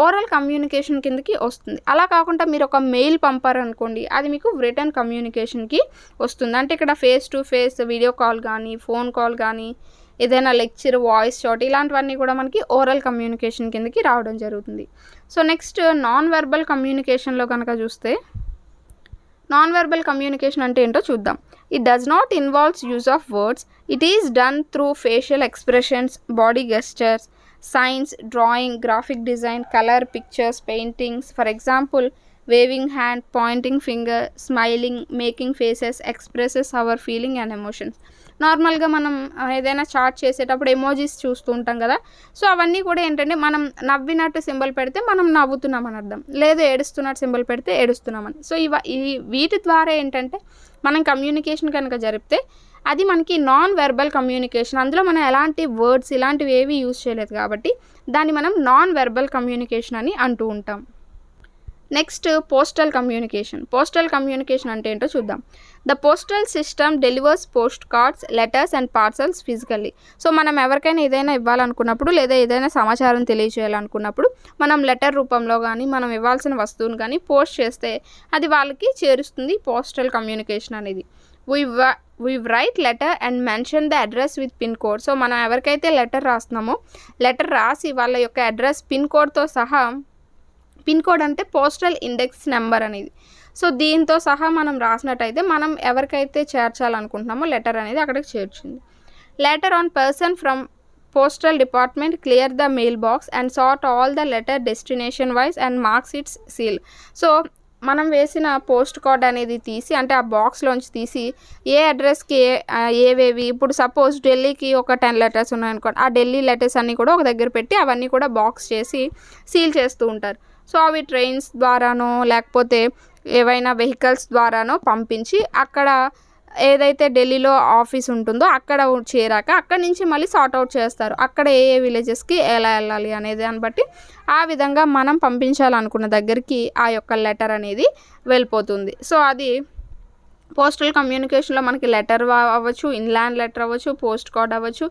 ఓరల్ కమ్యూనికేషన్ కిందకి వస్తుంది. అలా కాకుండా మీరు ఒక మెయిల్ పంపారనుకోండి, అది మీకు రిటన్ కమ్యూనికేషన్‌కి వస్తుంది. అంటే ఇక్కడ face to face video call గానీ, ఫోన్ కాల్ గానీ, ఏదైనా లెక్చర్, వాయిస్ చాట్ ఇలాంటివన్నీ కూడా మనకి ఓరల్ కమ్యూనికేషన్ కిందకి రావడం జరుగుతుంది. సో నెక్స్ట్ నాన్ వెర్బల్ కమ్యూనికేషన్‌లో కనుక చూస్తే, నాన్ వెర్బల్ కమ్యూనికేషన్ అంటే ఏంటో చూద్దాం. It does not involves use of words. It is done through facial expressions, body gestures, signs, drawing, graphic design, color, pictures, paintings. For example, waving hand, pointing finger, smiling, making faces expresses our feeling and emotions. నార్మల్గా మనం ఏదైనా చాట్ చేసేటప్పుడు ఎమోజీస్ చూస్తూ ఉంటాం కదా. సో అవన్నీ కూడా ఏంటంటే, మనం నవ్వినట్టు సింబల్ పెడితే మనం నవ్వుతున్నామని అర్థం, లేదు ఏడుస్తున్నట్టు సింబల్ పెడితే ఏడుస్తున్నామని. సో వీటి ద్వారా ఏంటంటే మనం కమ్యూనికేషన్ కనుక జరిపితే అది మనకి నాన్ వెర్బల్ కమ్యూనికేషన్. అందులో మనం ఎలాంటి వర్డ్స్ ఇలాంటివి ఏవి యూజ్ చేయలేదు కాబట్టి దాన్ని మనం నాన్ వెర్బల్ కమ్యూనికేషన్ అని అంటూ ఉంటాం. Next postal communication. Postal communication అంటే ఏంటో చూద్దాం. The postal system delivers post cards, letters and parcels physically. So మనం ఎవరికైనా ఏదైనా ఇవ్వాలనుకున్నప్పుడు, లేదా ఏదైనా సమాచారం తెలియజేయాలనుకున్నప్పుడు మనం లెటర్ రూపంలో కానీ, మనం ఇవ్వాల్సిన వస్తువును కానీ పోస్ట్ చేస్తే అది వాళ్ళకి చేరుస్తుంది పోస్టల్ కమ్యూనికేషన్ అనేది. we write letter and mention the address with pin code. So మనం ఎవరికైతే లెటర్ రాస్తున్నామో, లెటర్ రాసి వాళ్ళ యొక్క అడ్రస్ పిన్ కోడ్తో సహా, పిన్ కోడ్ అంటే పోస్టల్ ఇండెక్స్ నెంబర్ అనేది. సో దీంతో సహా మనం రాసినట్టయితే మనం ఎవరికైతే చేర్చాలనుకుంటున్నామో లెటర్ అనేది అక్కడికి చేర్చింది. Letter on person from postal department clear the mail box and sort all the letter destination wise and marks its seal. So మనం వేసిన పోస్ట్ కార్డ్ అనేది తీసి, అంటే ఆ బాక్స్లోంచి తీసి ఏ అడ్రస్కి ఏవేవి, ఇప్పుడు సపోజ్ ఢిల్లీకి ఒక 10 లెటర్స్ ఉన్నాయనుకోండి, ఆ ఢిల్లీ లెటర్స్ అన్నీ కూడా ఒక దగ్గర పెట్టి అవన్నీ కూడా బాక్స్ చేసి సీల్ చేస్తూ ఉంటారు. సో అవి ట్రైన్స్ ద్వారానో లేకపోతే ఏవైనా వెహికల్స్ ద్వారానో పంపించి అక్కడ ఏదైతే ఢిల్లీలో ఆఫీస్ ఉంటుందో అక్కడ చేరాక అక్కడి నుంచి మళ్ళీ సార్ట్అవుట్ చేస్తారు, అక్కడ ఏ విలేజెస్కి ఎలా వెళ్ళాలి అనే దాన్ని బట్టి ఆ విధంగా మనం పంపించాలనుకున్న దగ్గరికి ఆ యొక్క లెటర్ అనేది వెళ్ళిపోతుంది. సో అది పోస్టల్ కమ్యూనికేషన్లో మనకి లెటర్ అవ్వచ్చు, ఇన్లాండ్ లెటర్ అవ్వచ్చు, పోస్ట్ కార్డ్ అవ్వచ్చు,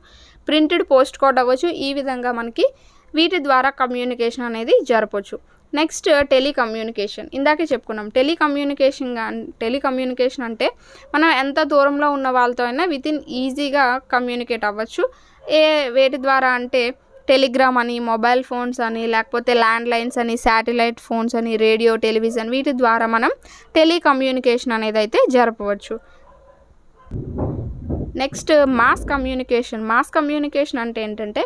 ప్రింటెడ్ పోస్ట్ కార్డ్ అవ్వచ్చు. ఈ విధంగా మనకి వీటి ద్వారా కమ్యూనికేషన్ అనేది జరపవచ్చు. Next telecommunication. ఇందాకే చెప్పుకున్నాం టెలికమ్యూనికేషన్ అంటే మనం ఎంత దూరంలో ఉన్న వాళ్ళతో అయినా వితిన్ ఈజీగా కమ్యూనికేట్ అవ్వచ్చు. వేటి ద్వారా అంటే టెలిగ్రామ్ అని, మొబైల్ ఫోన్స్ అని, లేకపోతే ల్యాండ్లైన్స్ అని, శాటిలైట్ ఫోన్స్ అని, రేడియో, టెలివిజన్, వీటి ద్వారా మనం టెలికమ్యూనికేషన్ అనేది అయితే జరపవచ్చు. Next mass communication. Mass communication అంటే ఏంటంటే,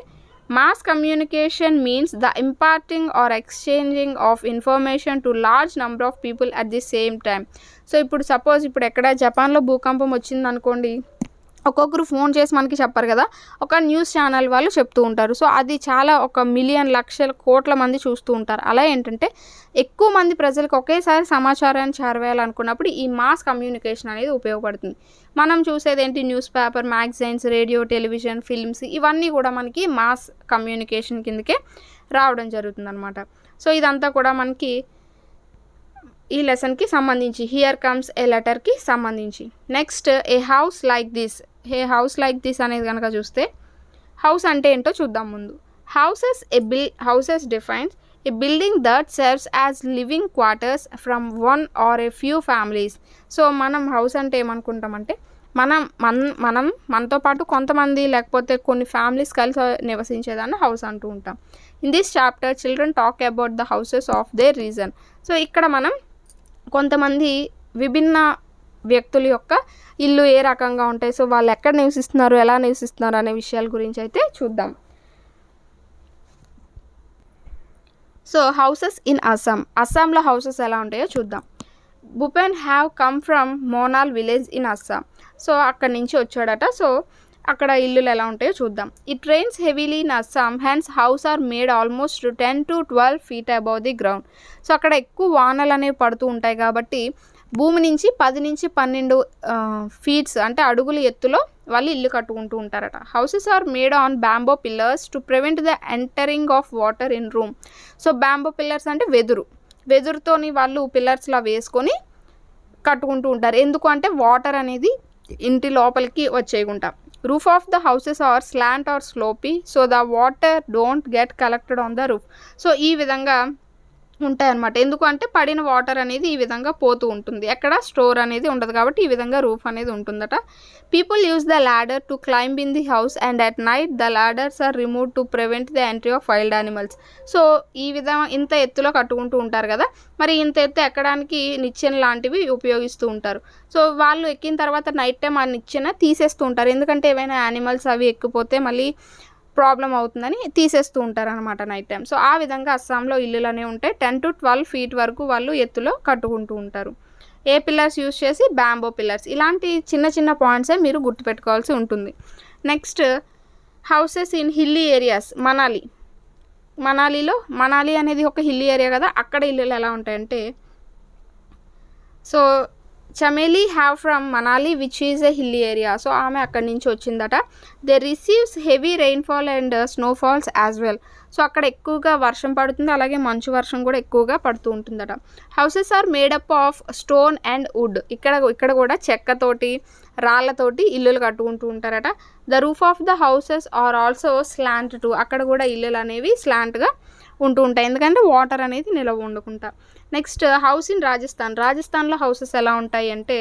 mass communication means the imparting or exchanging of information to large number of people at the same time. So ఇప్పుడు సపోజ్ ఇప్పుడు ఎక్కడ జపాన్లో భూకంపం వచ్చింది అనుకోండి, ఒక్కొక్కరు ఫోన్ చేసి మనకి చెప్పరు కదా, ఒక న్యూస్ ఛానల్ వాళ్ళు చెప్తూ ఉంటారు. సో అది చాలా 1 మిలియన్ లక్షల కోట్ల మంది చూస్తూ ఉంటారు. అలా ఏంటంటే ఎక్కువ మంది ప్రజలకు ఒకేసారి సమాచారాన్ని చేరవేయాలనుకున్నప్పుడు ఈ మాస్ కమ్యూనికేషన్ అనేది ఉపయోగపడుతుంది. మనం చూసేది ఏంటి, news paper, magazines, radio, television, films, ఇవన్నీ కూడా మనకి మాస్ కమ్యూనికేషన్ కిందకే రావడం జరుగుతుంది అనమాట. సో ఇదంతా కూడా మనకి ఈ లెసన్కి సంబంధించి, హియర్ కమ్స్ ఏ లెటర్కి సంబంధించి. Next A house like this. House like this అనేది కనుక చూస్తే, హౌస్ అంటే ఏంటో చూద్దాం ముందు. Houses defines A building that serves as living quarters from 1 or a few families. So మనం హౌస్ అంటే ఏమనుకుంటామంటే, మనతో పాటు కొంతమంది లేకపోతే కొన్ని ఫ్యామిలీస్ కలిసి నివసించేదాన్ని హౌస్ అంటూ ఉంటాం. In this chapter children talk about the houses of their reason. So ఇక్కడ మనం కొంతమంది విభిన్న వ్యక్తుల యొక్క ఇల్లు ఏ రకంగా ఉంటాయి, సో వాళ్ళు ఎక్కడ నివసిస్తున్నారు, ఎలా నివసిస్తున్నారు అనే విషయాల గురించి అయితే చూద్దాం. సో హౌసెస్ ఇన్ అస్సాంలో హౌసెస్ ఎలా ఉంటాయో చూద్దాం. Bhupen have come from Monal village in Assam. So అక్కడి నుంచి వచ్చాడట. సో అక్కడ ఇల్లులు ఎలా ఉంటాయో చూద్దాం. It rains heavily in Assam, hence house are made almost 10 to 12 feet above the ground. So అక్కడ ఎక్కువ వానలు అనేవి పడుతూ ఉంటాయి కాబట్టి భూమి నుంచి 10 నుంచి 12 ఫీట్స్ అంటే అడుగుల ఎత్తులో వాళ్ళు ఇల్లు కట్టుకుంటూ ఉంటారట. Houses are made on bamboo pillars to prevent the entering of water in room. So bamboo pillars అంటే వెదురుతోని వాళ్ళు పిల్లర్స్లా వేసుకొని కట్టుకుంటూ ఉంటారు. ఎందుకు అంటే వాటర్ అనేది ఇంటి లోపలికి వచ్చేయకుండా. Roof of the houses are slant or slopey so the water don't get collected on the roof. So ఈ విధంగా ఉంటాయన్నమాట. ఎందుకు అంటే పడిన వాటర్ అనేది ఈ విధంగా పోతూ ఉంటుంది, ఎక్కడ స్టోర్ అనేది ఉండదు కాబట్టి ఈ విధంగా రూఫ్ అనేది ఉంటుందట. People use the ladder to climb in the house and at night the ladders are remove to prevent the entry of wild animals. So ఈ విధంగా ఇంత ఎత్తులో కట్టుకుంటూ ఉంటారు కదా, మరి ఇంత ఎత్తు ఎక్కడానికి నిచ్చెన లాంటివి ఉపయోగిస్తూ ఉంటారు. సో వాళ్ళు ఎక్కిన తర్వాత నైట్ టైం ఆ నిచ్చెన తీసేస్తూ ఉంటారు, ఎందుకంటే ఏవైనా యానిమల్స్ అవి ఎక్కిపోతే మళ్ళీ ప్రాబ్లం అవుతుందని తీసేస్తూ ఉంటారనమాట నైట్ టైం. సో ఆ విధంగా అస్సాంలో ఇల్లులు అనేవి ఉంటాయి. 10 to 12 feet వరకు వాళ్ళు ఎత్తులో కట్టుకుంటూ ఉంటారు. ఏ పిల్లర్స్ యూజ్ చేసి? Bamboo pillars. ఇలాంటి చిన్న చిన్న పాయింట్సే మీరు గుర్తుపెట్టుకోవాల్సి ఉంటుంది. Next houses in hilly areas. Manali అనేది ఒక హిల్లీ ఏరియా కదా, అక్కడ ఇల్లులు ఎలా ఉంటాయంటే, so Chameli have from Manali which is a hilly area. So ఆమె అక్కడి నుంచి వచ్చిందట. They receives heavy rainfall and snowfalls as well. So అక్కడ ఎక్కువగా వర్షం పడుతుంది, అలాగే మంచు వర్షం కూడా ఎక్కువగా పడుతూ ఉంటుందట. Houses are made up of stone and wood. ఇక్కడ కూడా చెక్కతోటి రాళ్ళతోటి ఇల్లులు కట్టుకుంటూ ఉంటారట. The roof of the houses are also slant too. అక్కడ కూడా ఇల్లులు అనేవి స్లాంట్గా ఉంటూ ఉంటాయి, ఎందుకంటే వాటర్ అనేది నిలవ ఉండకుండా. నెక్స్ట్ హౌస్ ఇన్ రాజస్థాన్లో హౌసెస్ ఎలా ఉంటాయి అంటే,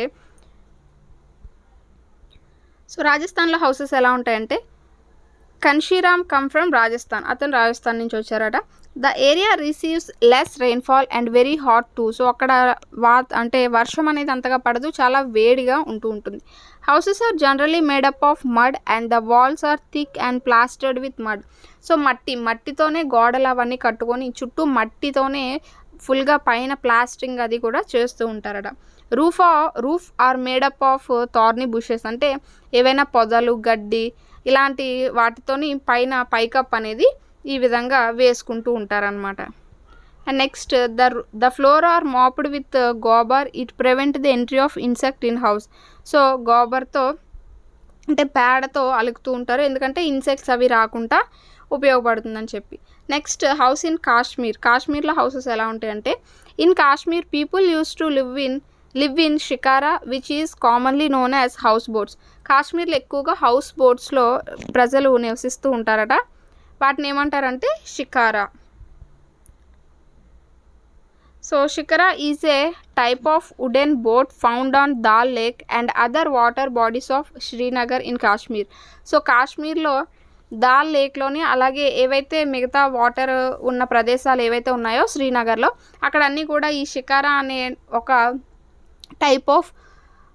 కన్షీరామ్ కమ్ ఫ్రమ్ రాజస్థాన్. అతను రాజస్థాన్ నుంచి వచ్చారట. The area receives less rainfall and very hot two. So అక్కడ అంటే వర్షం అనేది అంతగా పడదు, చాలా వేడిగా ఉంటూ ఉంటుంది. Houses are generally made up of mud and the walls are thick and plastered with mud. So మట్టితోనే గోడలు అవన్నీ కట్టుకొని చుట్టూ మట్టితోనే ఫుల్గా పైన ప్లాస్టింగ్ అది కూడా చేస్తూ ఉంటారట. Roof are made up of thorny bushes. అంటే ఏవైనా పొదలు, గడ్డి ఇలాంటి వాటితోని పైకప్ అనేది ఈ విధంగా వేసుకుంటూ ఉంటారనమాట. And next the floor are mopped with gobar. It prevent the entry of insect in house. So గోబర్తో అంటే పేడతో అలుకుతూ ఉంటారు, ఎందుకంటే ఇన్సెక్ట్స్ అవి రాకుండా ఉపయోగపడుతుందని చెప్పి. నెక్స్ట్ హౌస్ ఇన్ కాశ్మీర్లో హౌసెస్ ఎలా ఉంటాయంటే, in Kashmir people use to live in shikara which is commonly known as house boats. కాశ్మీర్లో ఎక్కువగా హౌస్ బోట్స్లో ప్రజలు నివసిస్తూ ఉంటారట. వాటిని ఏమంటారంటే shikara. So shikara is a type of wooden boat found on dal lake and other water bodies of Srinagar in Kashmir. So కాశ్మీర్లో దాల్ లేక్లోని అలాగే ఏవైతే మిగతా వాటర్ ఉన్న ప్రదేశాలు ఏవైతే ఉన్నాయో శ్రీనగర్లో, అక్కడ అన్నీ కూడా ఈ షికారా అనే ఒక టైప్ ఆఫ్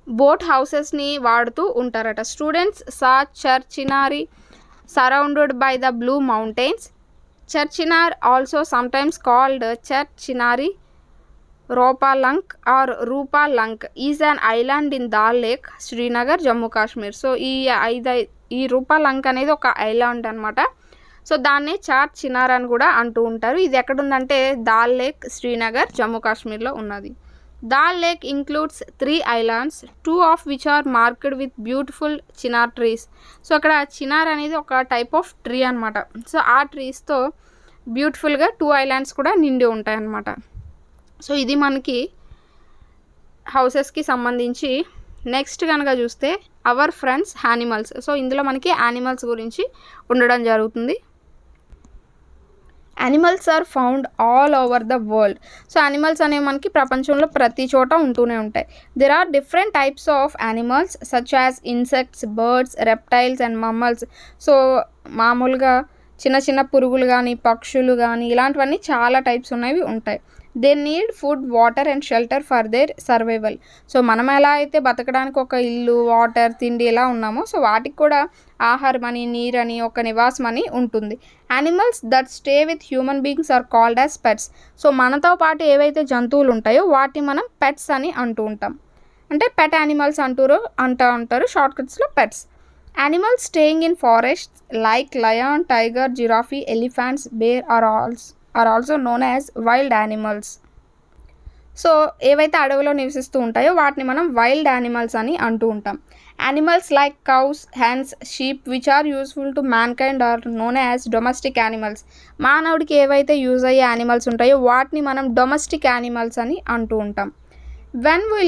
బోట్ హౌసెస్ని వాడుతూ ఉంటారట. Students saw Char Chinari surrounded by the blue mountains. Char Chinar also sometimes called Char Chinari Rupa Lank or Rupa Lank is an island in Dal lake, Srinagar, Jammu Kashmir. So ఈ రూపాలంక్ అనేది ఒక ఐలాండ్ అనమాట. సో దాన్నే చార్ చినార్ అని కూడా అంటూ ఉంటారు. ఇది ఎక్కడుందంటే దాల్ లేక్, శ్రీనగర్, జమ్మూ కాశ్మీర్లో ఉన్నది. Dal lake includes 3 islands, 2 of which are marked with beautiful Chinar trees. So అక్కడ చినార్ అనేది ఒక టైప్ ఆఫ్ ట్రీ అనమాట. సో ఆ ట్రీస్తో బ్యూటిఫుల్గా 2 ఐలాండ్స్ కూడా నిండి ఉంటాయి అన్నమాట. సో ఇది మనకి హౌసెస్కి సంబంధించి. నెక్స్ట్ కనుక చూస్తే అవర్ ఫ్రెండ్స్ యానిమల్స్. సో ఇందులో మనకి యానిమల్స్ గురించి ఉండడం జరుగుతుంది. Animals are found all over the world. So animals అనేవి మనకి ప్రపంచంలో ప్రతి చోట ఉంటూనే ఉంటాయి. There are different types of animals such as insects, birds, reptiles and mammals. So మామూలుగా చిన్న చిన్న పురుగులు కానీ, పక్షులు కానీ ఇలాంటివన్నీ చాలా టైప్స్ ఉన్నవి ఉంటాయి. They need food, water and shelter for their survival. So మనం ఎలా అయితే బతకడానికి ఒక ఇల్లు, వాటర్, తిండి ఎలా ఉన్నామో, సో వాటికి కూడా ఆహారం అని, నీరని, ఒక నివాసం అని ఉంటుంది. Animals that stay with human beings are called as pets. So మనతో పాటు ఏవైతే జంతువులు ఉంటాయో వాటిని మనం పెట్స్ అని అంటూ ఉంటాం. అంటే పెట్ యానిమల్స్ అంటూ ఉంటారు షార్ట్కట్స్లో pets. Animals staying in forests like lion, tiger, giraffe, elephants, bear are also known as wild animals. So ఏవైతే అడవిలో నివసిస్తూ ఉంటాయో వాటిని మనం వైల్డ్ యానిమల్స్ అని అంటూ ఉంటాం. Animals like cows, hens, sheep which are useful to man kind are known as domestic animals. మానవుడికి ఏవైతే యూజ్ అయ్యే యానిమల్స్ ఉంటాయో వాటిని మనం డొమెస్టిక్ యానిమల్స్ అని అంటూ ఉంటాం. When we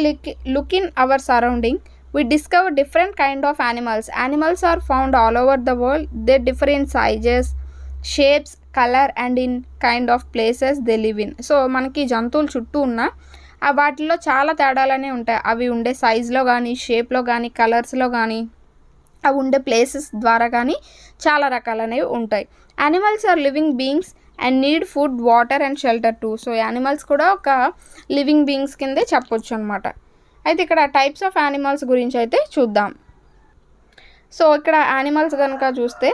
look in our surrounding We discover different kind of animals. Animals are found all over the world. They differ in sizes, shapes, color and in kind of places they live in. So మనకి జంతువులు చుట్టూ ఉన్న వాటిల్లో చాలా తేడాలనే ఉంటాయి. అవి ఉండే సైజులో కానీ, షేప్లో కానీ, కలర్స్లో కానీ, అవి ఉండే ప్లేసెస్ ద్వారా కానీ చాలా రకాలనేవి ఉంటాయి. Animals are living beings and need food, water and shelter too. So animals కూడా ఒక లివింగ్ బీయింగ్స్ కిందే చెప్పొచ్చు అనమాట. అయితే ఇక్కడ టైప్స్ ఆఫ్ యానిమల్స్ గురించి అయితే చూద్దాం. సో ఇక్కడ యానిమల్స్ కనుక చూస్తే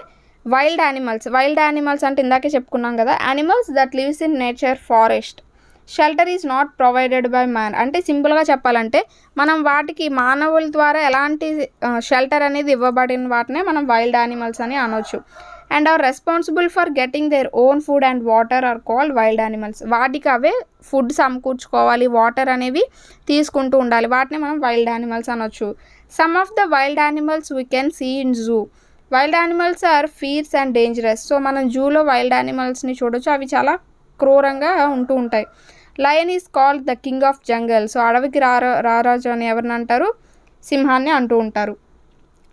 వైల్డ్ యానిమల్స్ అంటే ఇందాకే చెప్పుకున్నాం కదా, animals that lives in nature, forest. Shelter is not provided by man. అంటే సింపుల్గా చెప్పాలంటే మనం వాటికి మానవుల ద్వారా ఎలాంటి షెల్టర్ అనేది ఇవ్వబడిన వాటినే మనం వైల్డ్ యానిమల్స్ అని అనొచ్చు. And are responsible for getting their own food and water are called wild animals. వాటికి అవే ఫుడ్ సమకూర్చుకోవాలి, వాటర్ అనేవి తీసుకుంటూ ఉండాలి, వాటిని మనం వైల్డ్ యానిమల్స్ అనొచ్చు. Some of the wild animals we can see in zoo. Wild animals are fierce and dangerous. So మనం జూలో వైల్డ్ యానిమల్స్ని చూడొచ్చు, అవి చాలా క్రూరంగా ఉంటూ ఉంటాయి. Lion is called the king of jungle. So అడవికి రారాజు అని ఎవరిని అంటారు? సింహాన్ని అంటూ ఉంటారు.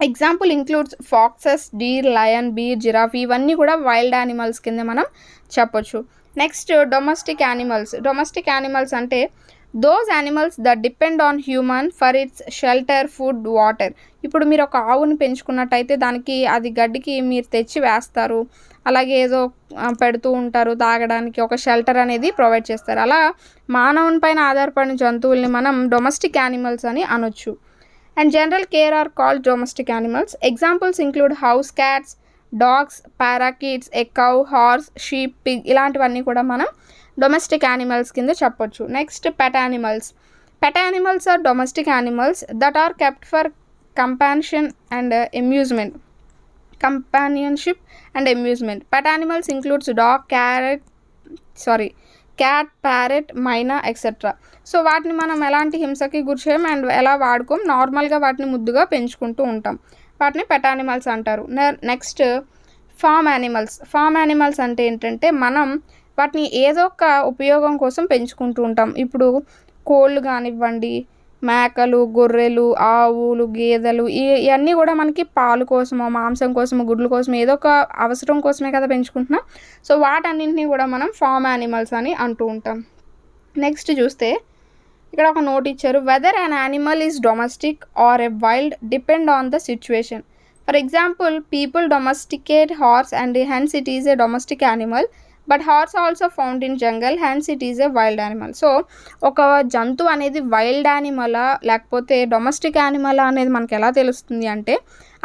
Example includes foxes, deer, lion, bear, giraffe. ఇవన్నీ కూడా వైల్డ్ యానిమల్స్ కింద మనం చెప్పొచ్చు. నెక్స్ట్ డొమెస్టిక్ యానిమల్స్ అంటే those animals that depend on human for its shelter, food, water. ఇప్పుడు మీరు ఒక ఆవుని పెంచుకున్నట్టయితే దానికి అది గడ్డికి మీరు తెచ్చి వేస్తారు, అలాగే ఏదో పెడుతూ ఉంటారు తాగడానికి, ఒక షెల్టర్ అనేది ప్రొవైడ్ చేస్తారు. అలా మానవుని పైన ఆధారపడిన జంతువుల్ని మనం డొమెస్టిక్ యానిమల్స్ అని అనొచ్చు. And general care are called domestic animals. Examples include house cats, dogs, parakeets, a cow, horse, sheep, pig. ఇలాంటివన్నీ కూడా మనం డొమెస్టిక్ యానిమల్స్ కింద చెప్పొచ్చు. Next pet animals are domestic animals that are kept for companionship and amusement. Pet animals includes dog, cat, parrot, myna, etc. So వాటిని మనం ఎలాంటి హింసకి గురిచేయం అండ్ ఎలా వాడుకోం, నార్మల్గా వాటిని ముద్దుగా పెంచుకుంటూ ఉంటాం, వాటిని పెట్ యానిమల్స్ అంటారు. నెక్స్ట్ ఫార్మ్ యానిమల్స్ అంటే ఏంటంటే మనం వాటిని ఏదో ఒక ఉపయోగం కోసం పెంచుకుంటూ ఉంటాం. ఇప్పుడు కోళ్ళు కానివ్వండి, మేకలు, గొర్రెలు, ఆవులు, గేదెలు, ఇవన్నీ కూడా మనకి పాలు కోసమో, మాంసం కోసమో, గుడ్ల కోసమో, ఏదో ఒక అవసరం కోసమే కదా పెంచుకుంటున్నాం. సో వాటన్నింటినీ కూడా మనం ఫార్మ్ యానిమల్స్ అని అంటూ ఉంటాం. నెక్స్ట్ చూస్తే ఇక్కడ ఒక నోట్ ఇచ్చారు, whether an animal is domestic or a wild depend on the situation. For example people domesticate horse and hens it is a domestic animal, but horse also found in jungle, hence it is a wild animal. So ఒక జంతువు అనేది వైల్డ్ యానిమలా లేకపోతే డొమెస్టిక్ యానిమలా అనేది మనకు ఎలా తెలుస్తుంది అంటే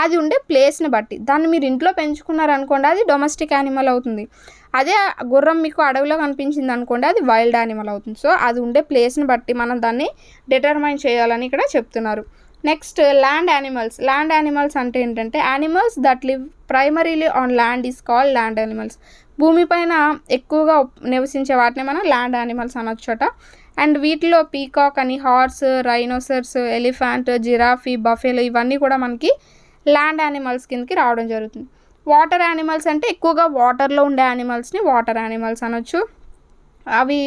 అది ఉండే ప్లేస్ని బట్టి. దాన్ని మీరు ఇంట్లో పెంచుకున్నారనుకోండి అది డొమెస్టిక్ యానిమల్ అవుతుంది. అదే గుర్రం మీకు అడవిలో కనిపించింది అనుకోండి అది వైల్డ్ యానిమల్ అవుతుంది. సో అది ఉండే ప్లేస్ని బట్టి మనం దాన్ని డిటర్మైన్ చేయాలని ఇక్కడ చెప్తున్నారు. నెక్స్ట్ ల్యాండ్ యానిమల్స్ అంటే ఏంటంటే animals that live primarily on land is called land animals. భూమిపైన ఎక్కువగా నివసించే వాటిని మనం ల్యాండ్ యానిమల్స్ అనొచ్చట. అండ్ వీటిలో పీకాక్ అని, horse, rhinoceros, elephant, giraffe, buffalo ఇవన్నీ కూడా మనకి ల్యాండ్ యానిమల్స్ కిందకి రావడం జరుగుతుంది. వాటర్ యానిమల్స్ అంటే ఎక్కువగా వాటర్లో ఉండే యానిమల్స్ని వాటర్ యానిమల్స్ అనొచ్చు. అవి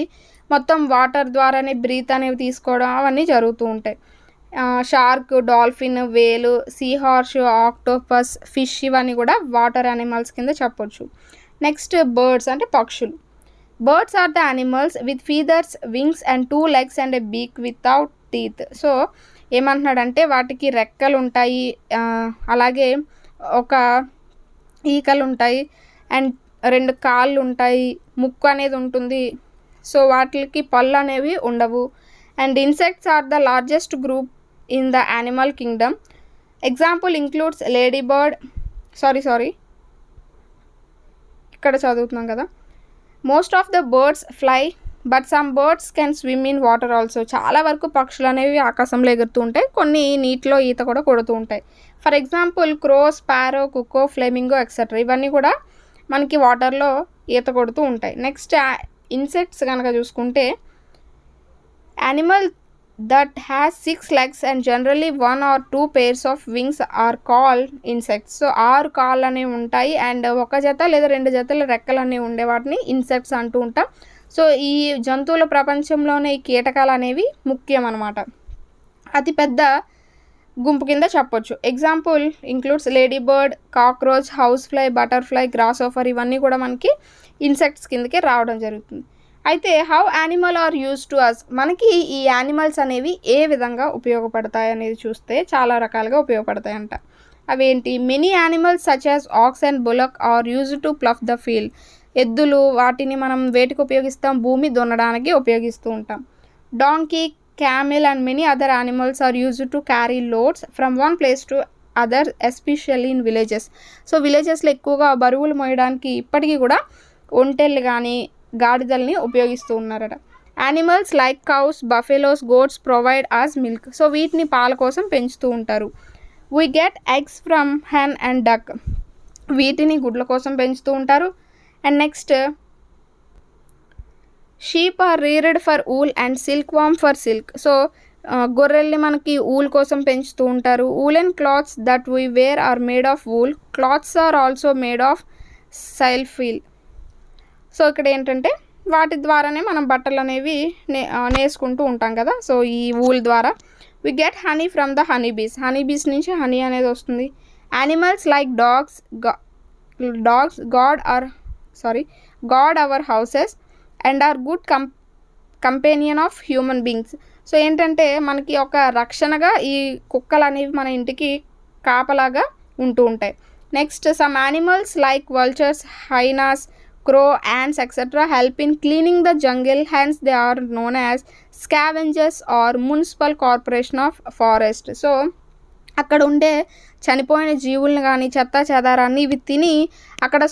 మొత్తం వాటర్ ద్వారానే బ్రీత్ అనేవి తీసుకోవడం అవన్నీ జరుగుతూ ఉంటాయి. షార్క్, డాల్ఫిన్, వేలు, సీ హార్స్, ఆక్టోపస్, ఫిష్ ఇవన్నీ కూడా వాటర్ యానిమల్స్ కింద చెప్పొచ్చు. నెక్స్ట్ బర్డ్స్ అంటే పక్షులు. Birds are the animals with feathers, wings and 2 legs and a beak without teeth. So ఏమంటున్నాడంటే వాటికి రెక్కలు ఉంటాయి, అలాగే ఒక ఈకలు ఉంటాయి అండ్ 2 కాళ్ళు ఉంటాయి, ముక్కు అనేది ఉంటుంది. సో వాటికి పళ్ళు అనేవి ఉండవు. And insects are the largest group in the animal kingdom. Example includes ladybird, ఇక్కడ చదువుతున్నాం కదా, most of the birds fly but some birds can swim in water also. చాలా వరకు పక్షులు అనేవి ఆకాశంలో ఎగురుతూ ఉంటాయి, కొన్ని నీటిలో ఈత కూడా కొడుతూ ఉంటాయి. For example crow, sparrow, cuckoo, flamingo etcetera ఇవన్నీ కూడా మనకి వాటర్లో ఈత కొడుతూ ఉంటాయి. నెక్స్ట్ ఇన్సెక్ట్స్ కనుక చూసుకుంటే animal that has 6 legs and generally 1 or 2 pairs of wings are called insects. So 6 కాళ్ళు అనేవి ఉంటాయి అండ్ ఒక జత లేదా 2 జతల రెక్కలు అనేవి ఉండే వాటిని ఇన్సెక్ట్స్ అంటూ ఉంటాం. సో ఈ జంతువుల ప్రపంచంలోనే ఈ కీటకాలు అనేవి ముఖ్యం అన్నమాట. అతిపెద్ద గుంపు కింద చెప్పొచ్చు. Example includes ladybird, cockroach, housefly, butterfly, grasshopper ఇవన్నీ కూడా మనకి ఇన్సెక్ట్స్ కిందకే రావడం జరుగుతుంది. అయితే how animal are use to us, మనకి ఈ యానిమల్స్ అనేవి ఏ విధంగా ఉపయోగపడతాయి అనేది చూస్తే చాలా రకాలుగా ఉపయోగపడతాయంట. అవేంటి? Many animals such as ox and bullock are use to plough the field. ఎద్దులు, వాటిని మనం వేటికి ఉపయోగిస్తాం? భూమి దున్నడానికి ఉపయోగిస్తూ ఉంటాం. Donkey, camel and many other animals are used to carry loads from one place to other, especially in villages. So విలేజెస్లో ఎక్కువగా బరువులు మోయడానికి ఇప్పటికీ కూడా ఒంటెళ్ళు కానీ గాడిదల్ని ఉపయోగిస్తూ ఉన్నారట. Animals like cows, buffaloes, goats provide us milk. So వీటిని పాల కోసం పెంచుతూ ఉంటారు. We get eggs from hen and duck. వీటిని గుడ్ల కోసం పెంచుతూ ఉంటారు. And next sheep are reared for wool and silk worm for silk. So గొర్రెల్ని మనకి ఊల్ కోసం పెంచుతూ ఉంటారు. Woollen clothes that we wear are made of wool. Clothes are also made of సైల్ఫీల్. సో ఇక్కడ ఏంటంటే వాటి ద్వారానే మనం బట్టలు అనేవి నేసుకుంటూ ఉంటాం కదా. సో ఈ ఊల్ ద్వారా we get honey from the honey bees. Honey bees నుంచి హనీ అనేది వస్తుంది. Animals like dogs guard our houses and are good companion of human beings. So ఏంటంటే మనకి ఒక రక్షణగా ఈ కుక్కలు అనేవి మన ఇంటికి కాపలాగా ఉంటూ ఉంటాయి. Next some animals like vultures, hyenas, crow, ants etcetera help in cleaning the jungle. Hence they are known as scavengers or municipal corporation of forest. So అక్కడ ఉండే చనిపోయిన జీవులను కానీ చెత్త చెదారాన్ని ఇవి తిని అక్కడ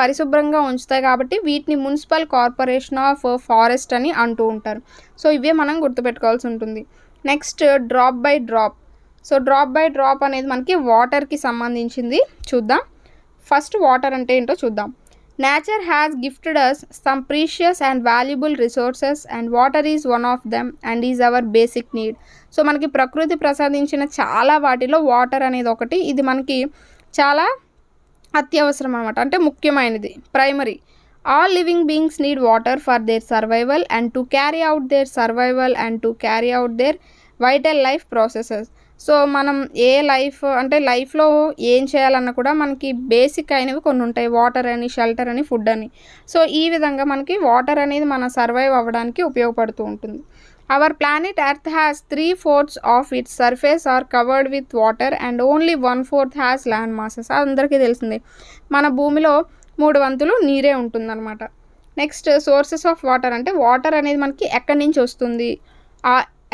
పరిశుభ్రంగా ఉంచుతాయి కాబట్టి వీటిని మున్సిపల్ కార్పొరేషన్ ఆఫ్ ఫారెస్ట్ అని అంటూ ఉంటారు. సో ఇవే మనం గుర్తుపెట్టుకోవాల్సి ఉంటుంది. Next drop by drop. So drop by drop అనేది మనకి వాటర్కి సంబంధించింది. చూద్దాం. ఫస్ట్ వాటర్ అంటే ఏంటో చూద్దాం. Nature has gifted us some precious and valuable resources and water is one of them and is our basic need. So మనకి ప్రకృతి ప్రసాదించిన చాలా వాటిలో వాటర్ అనేది ఒకటి. ఇది మనకి చాలా అత్యవసరం అనమాట, అంటే ముఖ్యమైనది, primary. All living beings need water for their survival and to carry out their survival and to carry out their vital life processes. So మనం లైఫ్లో ఏం చేయాలన్నా కూడా మనకి బేసిక్ అయినవి కొన్ని ఉంటాయి. వాటర్ అని, షెల్టర్ అని, ఫుడ్ అని. సో ఈ విధంగా మనకి వాటర్ అనేది మన సర్వైవ్ అవ్వడానికి ఉపయోగపడుతూ ఉంటుంది. Our planet earth has 3/4 of its surface are covered with water and only 1/4 has land masses. అందరికీ తెలిసిందే, మన భూమిలో 3/4 నీరే ఉంటుందన్నమాట. నెక్స్ట్ సోర్సెస్ ఆఫ్ వాటర్ అంటే వాటర్ అనేది మనకి ఎక్కడి నుంచి వస్తుంది?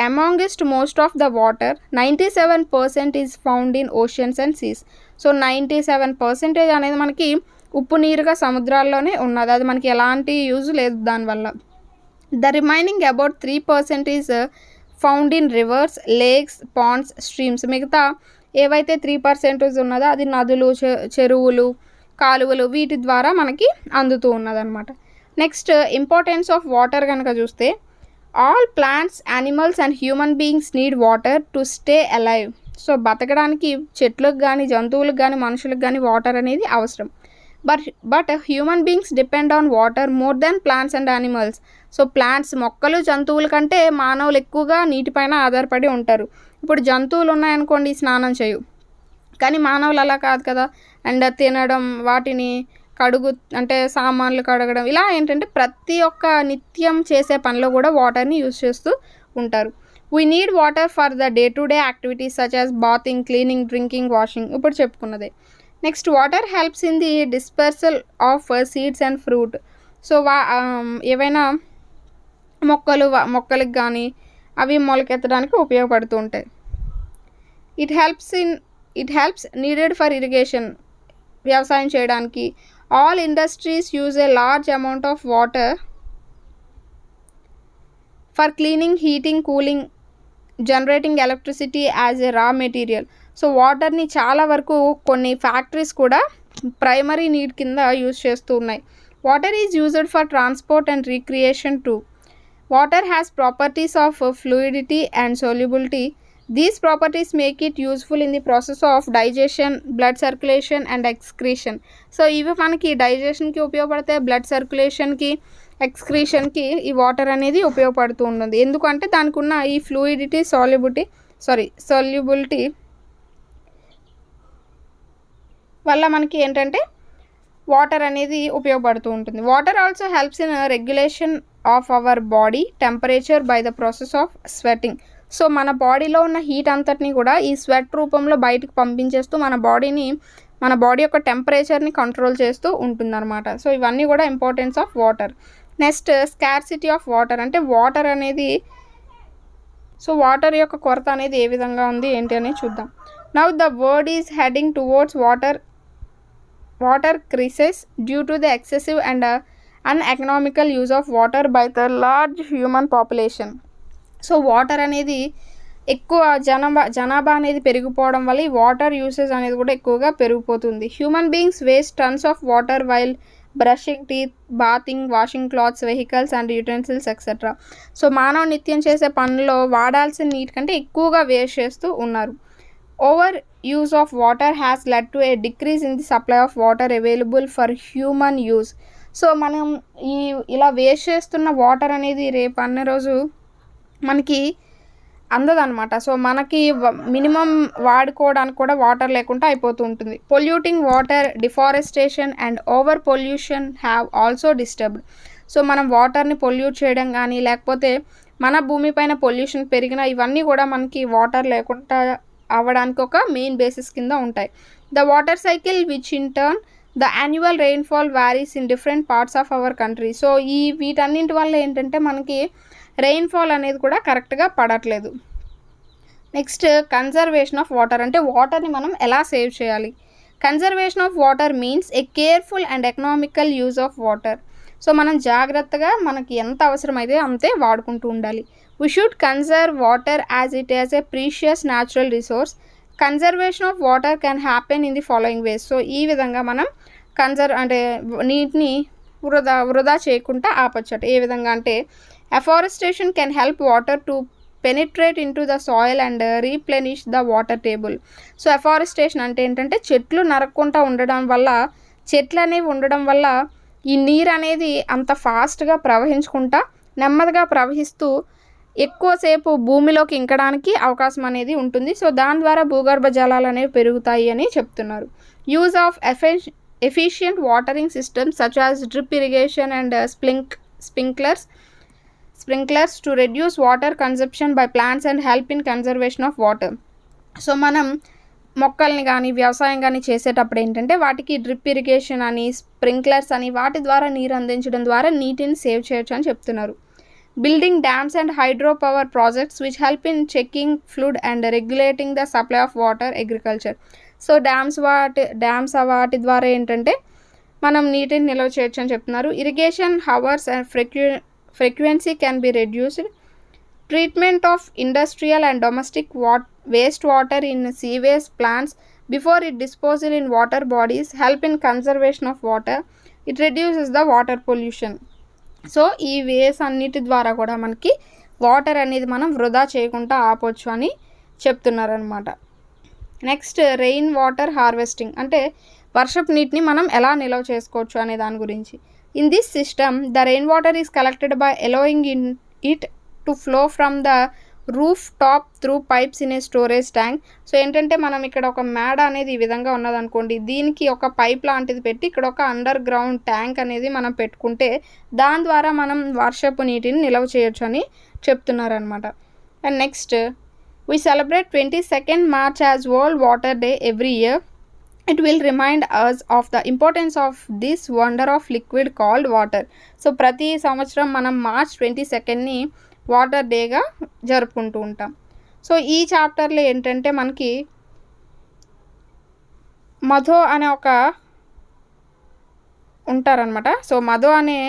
Amongst most of the water, 97% is found in oceans and seas. So 97% అనేది మనకి ఉప్పు నీరుగా సముద్రాల్లోనే ఉన్నది. అది మనకి ఎలాంటి యూజ్ లేదు దానివల్ల. The remaining about 3% is found in rivers, lakes, ponds, streams. మిగతా ఏవైతే 3% ఉన్నదో అది నదులు, చెరువులు, కాలువలు వీటి ద్వారా మనకి అందుతూ ఉన్నదన్నమాట. నెక్స్ట్ ఇంపార్టెన్స్ ఆఫ్ వాటర్ కనుక చూస్తే all plants, animals and human beings need water to stay alive. So బతకడానికి చెట్లకు కానీ, జంతువులకు కానీ, మనుషులకు కానీ వాటర్ అనేది అవసరం. But human beings depend on water more than plants and animals. So plants, మొక్కలు, జంతువుల కంటే మానవులు ఎక్కువగా నీటిపైన ఆధారపడి ఉంటారు. ఇప్పుడు జంతువులు ఉన్నాయనుకోండి, స్నానం చేయు, కానీ మానవులు అలా కాదు కదా. అండ్ తినడం, వాటిని సామాన్లు కడగడం, ఇలా ఏంటంటే ప్రతి ఒక్క నిత్యం చేసే పనిలో కూడా వాటర్ని యూజ్ చేస్తూ ఉంటారు. We need water for the day to day activities such as bathing, cleaning, drinking, washing. ఇప్పుడు చెప్పుకున్నదే. Next water helps in the dispersal of seeds and fruit. So ఏవైనా మొక్కలకు కానీ అవి మొలకెత్తడానికి ఉపయోగపడుతూ ఉంటాయి. It helps needed for irrigation, వ్యవసాయం చేయడానికి. All industries use a large amount of water for cleaning, heating, cooling, generating electricity as a raw material. So వాటర్ని చాలా వరకు కొన్ని ఫ్యాక్టరీస్ కూడా ప్రైమరీ నీడ్ కింద యూజ్ చేస్తూ ఉన్నాయి. Water is used for transport and recreation two. Water has properties of fluidity and solubility. These properties make it useful in the process of digestion, blood circulation and excretion. So ఇవి మనకి డైజెషన్కి ఉపయోగపడతాయి, బ్లడ్ సర్క్యులేషన్కి, ఎక్స్క్రీషన్కి ఈ వాటర్ అనేది ఉపయోగపడుతూ ఉంటుంది. ఎందుకంటే దానికి ఉన్న ఈ ఫ్లూయిడిటీ, solubility వల్ల మనకి ఏంటంటే వాటర్ అనేది ఉపయోగపడుతూ ఉంటుంది. Water also helps in regulation of our body temperature by the process of sweating. So మన బాడీలో ఉన్న హీట్ అంతటిని కూడా ఈ స్వెట్ రూపంలో బయటకు పంపించేస్తూ మన బాడీ యొక్క టెంపరేచర్ని కంట్రోల్ చేస్తూ ఉంటుందన్నమాట. సో ఇవన్నీ కూడా importance of water. Next scarcity of water, అంటే వాటర్ అనేది, సో వాటర్ యొక్క కొరత అనేది ఏ విధంగా ఉంది ఏంటి అని చూద్దాం. Now the world is heading towards water crisis due to the excessive and uneconomical use of water by the large human population. So water అనేది ఎక్కువ జనాభా అనేది పెరిగిపోవడం వల్ల ఈ వాటర్ యూసేజ్ అనేది కూడా ఎక్కువగా పెరిగిపోతుంది. Human beings waste tons of water while brushing teeth, bathing, washing clothes, vehicles and utensils etcetera. So మానవ నిత్యం చేసే పనుల్లో వాడాల్సిన నీటి కంటే ఎక్కువగా వేస్ట్ చేస్తూ ఉన్నారు. Over use of water has led to A decrease in the supply of water available for human use. So మనం ఇలా వేస్ట్ చేస్తున్న వాటర్ అనేది రేపు అన్న రోజు మనకి అందదన్నమాట. సో మనకి మినిమం వాడుకోవడానికి కూడా వాటర్ లేకుండా అయిపోతూ ఉంటుంది. Polluting water, deforestation and over pollution have also disturbed. So మనం వాటర్ని పొల్యూట్ చేయడం కానీ, లేకపోతే మన భూమిపైన పొల్యూషన్ పెరిగిన, ఇవన్నీ కూడా మనకి వాటర్ లేకుండా అవ్వడానికి ఒక మెయిన్ బేసిస్ కింద ఉంటాయి. The water cycle which in turn the annual rainfall varies in different parts of our country. So వీటన్నింటి వల్ల ఏంటంటే మనకి రెయిన్ఫాల్ అనేది కూడా కరెక్ట్గా పడట్లేదు. నెక్స్ట్ కన్జర్వేషన్ ఆఫ్ వాటర్, అంటే వాటర్ని మనం ఎలా సేవ్ చేయాలి. Conservation of water means A careful and economical use of water. So మనం జాగ్రత్తగా మనకి ఎంత అవసరమైతే అంతే వాడుకుంటూ ఉండాలి. We should conserve water as it as a precious natural resource. Conservation of water can happen in the following ways. So ఈ విధంగా మనం నీటిని వృధా చేయకుండా ఆపచ్చట. ఏ విధంగా అంటే afforestation can help water to penetrate into the soil and replenish the water table. So afforestation అంటే ఏంటంటే చెట్లు నరక్కుండా ఉండడం వల్ల, చెట్లు అనేవి ఉండడం వల్ల ఈ నీరు అనేది అంత ఫాస్ట్గా ప్రవహించుకుంటా నెమ్మదిగా ప్రవహిస్తూ ఎక్కువసేపు భూమిలోకి ఇంకడానికి అవకాశం అనేది ఉంటుంది. సో దాని ద్వారా భూగర్భ జలాలు అనేవి పెరుగుతాయి అని చెప్తున్నారు. Use of efficient watering systems such as drip irrigation and sprinklers to reduce water consumption by plants and help in conservation of water. So మనం మొక్కల్ని కానీ వ్యవసాయం కానీ చేసేటప్పుడు ఏంటంటే వాటికి డ్రిప్ ఇరిగేషన్ అని, స్ప్రింక్లర్స్ అని, వాటి ద్వారా నీరు అందించడం ద్వారా నీటిని సేవ్ చేయొచ్చు అని చెప్తున్నారు. Building dams and hydro power projects which help in checking ఫ్లూడ్ and regulating the supply of water agriculture. So dams వాటి ద్వారా ఏంటంటే మనం నీటిని నిల్వ చేయొచ్చు అని చెప్తున్నారు. Irrigation hours and frequency can be reduced. Treatment of industrial and domestic wastewater in sewage plants before it disposal in water bodies help in conservation of water. It reduces the water pollution. So ఈ వేస్ అన్నిటి ద్వారా కూడా మనకి వాటర్ అనేది మనం వృధా చేయకుండా ఆపొచ్చు అని చెప్తున్నారనమాట. నెక్స్ట్ రెయిన్ వాటర్ హార్వెస్టింగ్, అంటే వర్షపు నీటిని మనం ఎలా నిల్వ చేసుకోవచ్చు అనే దాని గురించి. In this system, the rainwater is collected by allowing it to flow from the rooftop through pipes in a storage tank. So ఏంటంటే మనం ఇక్కడ ఒక మేడ అనేది ఈ విధంగా ఉన్నదనుకోండి, దీనికి ఒక పైప్ లాంటిది పెట్టి ఇక్కడ ఒక అండర్ గ్రౌండ్ ట్యాంక్ అనేది మనం పెట్టుకుంటే దాని ద్వారా మనం వర్షపు నీటిని నిల్వ చేయొచ్చు అని చెప్తున్నారనమాట. And next we celebrate 22nd March as World Water Day every year. It will remind us of the importance of this wonder of liquid called water. So ప్రతి సంవత్సరం మనం March 22nd వాటర్ డేగా జరుపుకుంటూ ఉంటాం. సో ఈ చాప్టర్లో ఏంటంటే మనకి మధో అనే ఒక ఉంటారనమాట. సో మధో అనే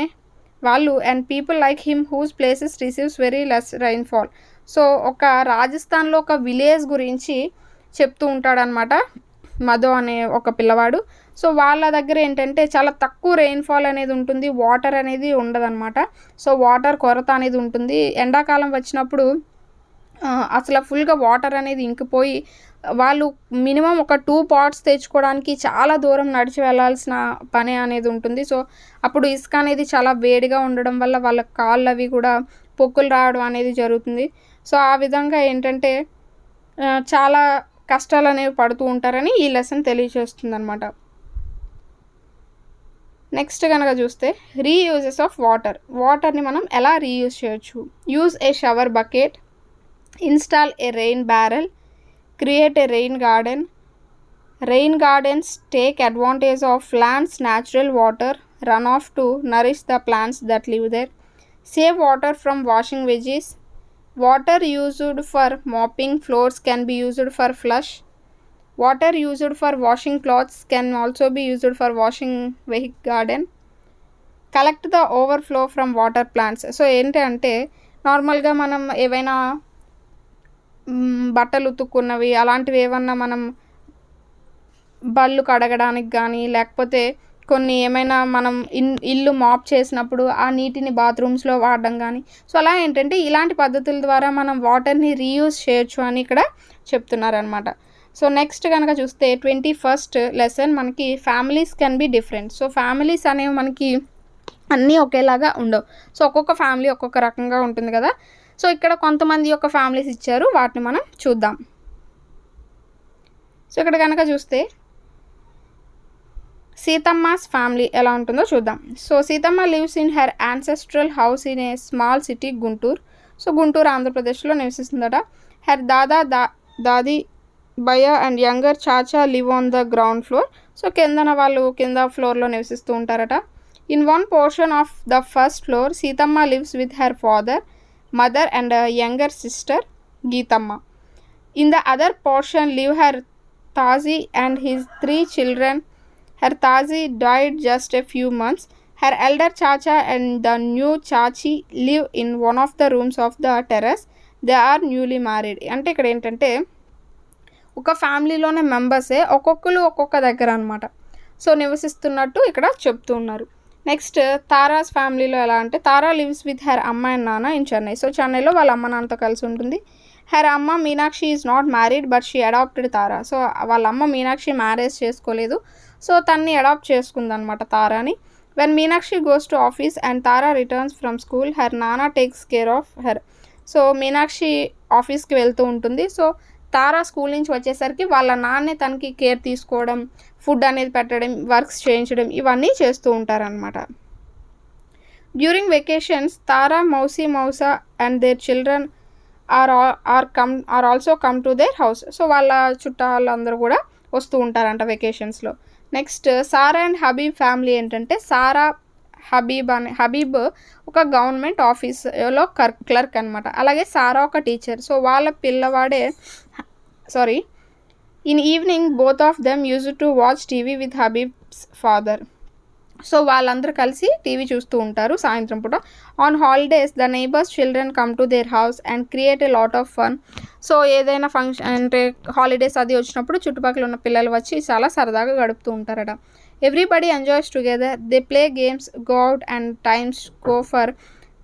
వాళ్ళు and people like him whose places receives very less rainfall. So ఒక రాజస్థాన్లో ఒక విలేజ్ గురించి చెప్తూ ఉంటాడనమాట మధో అనే ఒక పిల్లవాడు. సో వాళ్ళ దగ్గర ఏంటంటే చాలా తక్కువ రెయిన్ఫాల్ అనేది ఉంటుంది, వాటర్ అనేది ఉండదన్నమాట. సో వాటర్ కొరత అనేది ఉంటుంది. ఎండాకాలం వచ్చినప్పుడు అసలు ఫుల్గా వాటర్ అనేది ఇంకిపోయి వాళ్ళు మినిమం ఒక 2 pots తెచ్చుకోవడానికి చాలా దూరం నడిచి వెళ్ళాల్సిన పని అనేది ఉంటుంది. సో అప్పుడు ఇసుక అనేది చాలా వేడిగా ఉండడం వల్ల వాళ్ళ కాళ్ళు అవి కూడా పొక్కులు రావడం అనేది జరుగుతుంది. సో ఆ విధంగా ఏంటంటే చాలా కష్టాలు అనేవి పడుతూ ఉంటారని ఈ లెసన్ తెలియజేస్తుంది అనమాట. నెక్స్ట్ కనుక చూస్తే రీయూజెస్ ఆఫ్ వాటర్ని మనం ఎలా రీయూజ్ చేయొచ్చు. Use a shower bucket, install a rain barrel, create a rain garden. Rain gardens take advantage of lands natural water run off to nourish the plants that live there. Save water from washing veggies. Water used for mopping floors can be used for flush. Water used for washing clothes can also be used for washing vehicle garden. Collect the overflow from water plants. So ఏంటంటే నార్మల్గా మనం ఏవైనా బట్టలు ఉతుక్కున్నవి అలాంటివి ఏమన్నా మనం బళ్ళు కడగడానికి కానీ లేకపోతే కొన్ని ఏమైనా మనం ఇల్లు మాప్ చేసినప్పుడు ఆ నీటిని బాత్రూమ్స్లో వాడడం కానీ, సో అలా ఏంటంటే ఇలాంటి పద్ధతుల ద్వారా మనం వాటర్ని రీయూజ్ చేయొచ్చు అని ఇక్కడ చెప్తున్నారనమాట. సో నెక్స్ట్ కనుక చూస్తే 21st లెసన్ మనకి families can be different. So families అనేవి మనకి అన్నీ ఒకేలాగా ఉండవు. సో ఒక్కొక్క ఫ్యామిలీ ఒక్కొక్క రకంగా ఉంటుంది కదా. సో ఇక్కడ కొంతమంది యొక్క ఫ్యామిలీస్ ఇచ్చారు, వాటిని మనం చూద్దాం. సో ఇక్కడ కనుక చూస్తే సీతమ్మస్ ఫ్యామిలీ ఎలా ఉంటుందో చూద్దాం. So Seethamma lives in her ancestral house in a small city Guntur. So Guntur ఆంధ్రప్రదేశ్లో నివసిస్తుందట. Her dadi bhaiya and younger chacha live on the ground floor. So కింద ఫ్లోర్లో నివసిస్తూ ఉంటారట. In one portion of the first floor Seethamma lives with her father, mother and younger sister Geethamma. In the other portion live her Tauji and his 3 children. Her Tazi died just a few months. Her elder Chacha and the new Chachi live in one of the rooms of the terrace. They are newly married. అంటే ఇక్కడ ఏంటంటే ఒక ఫ్యామిలీలోనే మెంబర్సే ఒక్కొక్కరు ఒక్కొక్క దగ్గర అనమాట. సో నివసిస్తున్నట్టు ఇక్కడ చెప్తూ ఉన్నారు. నెక్స్ట్ తారాస్ ఫ్యామిలీలో ఎలా అంటే Tara lives with her amma and nanna in Chennai. So చెన్నైలో వాళ్ళ అమ్మ నాన్నతో కలిసి ఉంటుంది. Her amma Meenakshi is not married but she adopted Tara. So వాళ్ళ అమ్మ మీనాక్షి మ్యారేజ్ చేసుకోలేదు, సో తన్ని అడాప్ట్ చేసుకుందనమాట తారాని. When Meenakshi goes to office and Tara returns from school her nana takes care of her. So Meenakshi ఆఫీస్కి వెళ్తూ ఉంటుంది. సో తారా స్కూల్ నుంచి వచ్చేసరికి వాళ్ళ నాన్నే తనకి కేర్ తీసుకోవడం, ఫుడ్ అనేది పెట్టడం, వర్క్స్ చేయించడం ఇవన్నీ చేస్తూ ఉంటారనమాట. During vacations Tara, mausa and their children are also come to their house. So వాళ్ళ చుట్టాలందరూ కూడా వస్తూ ఉంటారంట వెకేషన్స్లో. Next Sara and Habib family ఏంటంటే సారా హబీబ్ ఒక గవర్నమెంట్ ఆఫీస్లో క్లర్క్ అనమాట. అలాగే సారా ఒక టీచర్. సో వాళ్ళ పిల్లవాడే in evening both of them use to watch TV with Habib's father. So వాళ్ళందరూ కలిసి టీవీ చూస్తూ ఉంటారు సాయంత్రం పూట. On holidays the neighbours children come to their house and create a lot of fun. So ఏదైనా ఫంక్షన్ అంటే హాలిడేస్ అది వచ్చినప్పుడు చుట్టుపక్కల ఉన్న పిల్లలు వచ్చి చాలా సరదాగా గడుపుతూ ఉంటారట. Everybody enjoys together. They play games, go out and times go for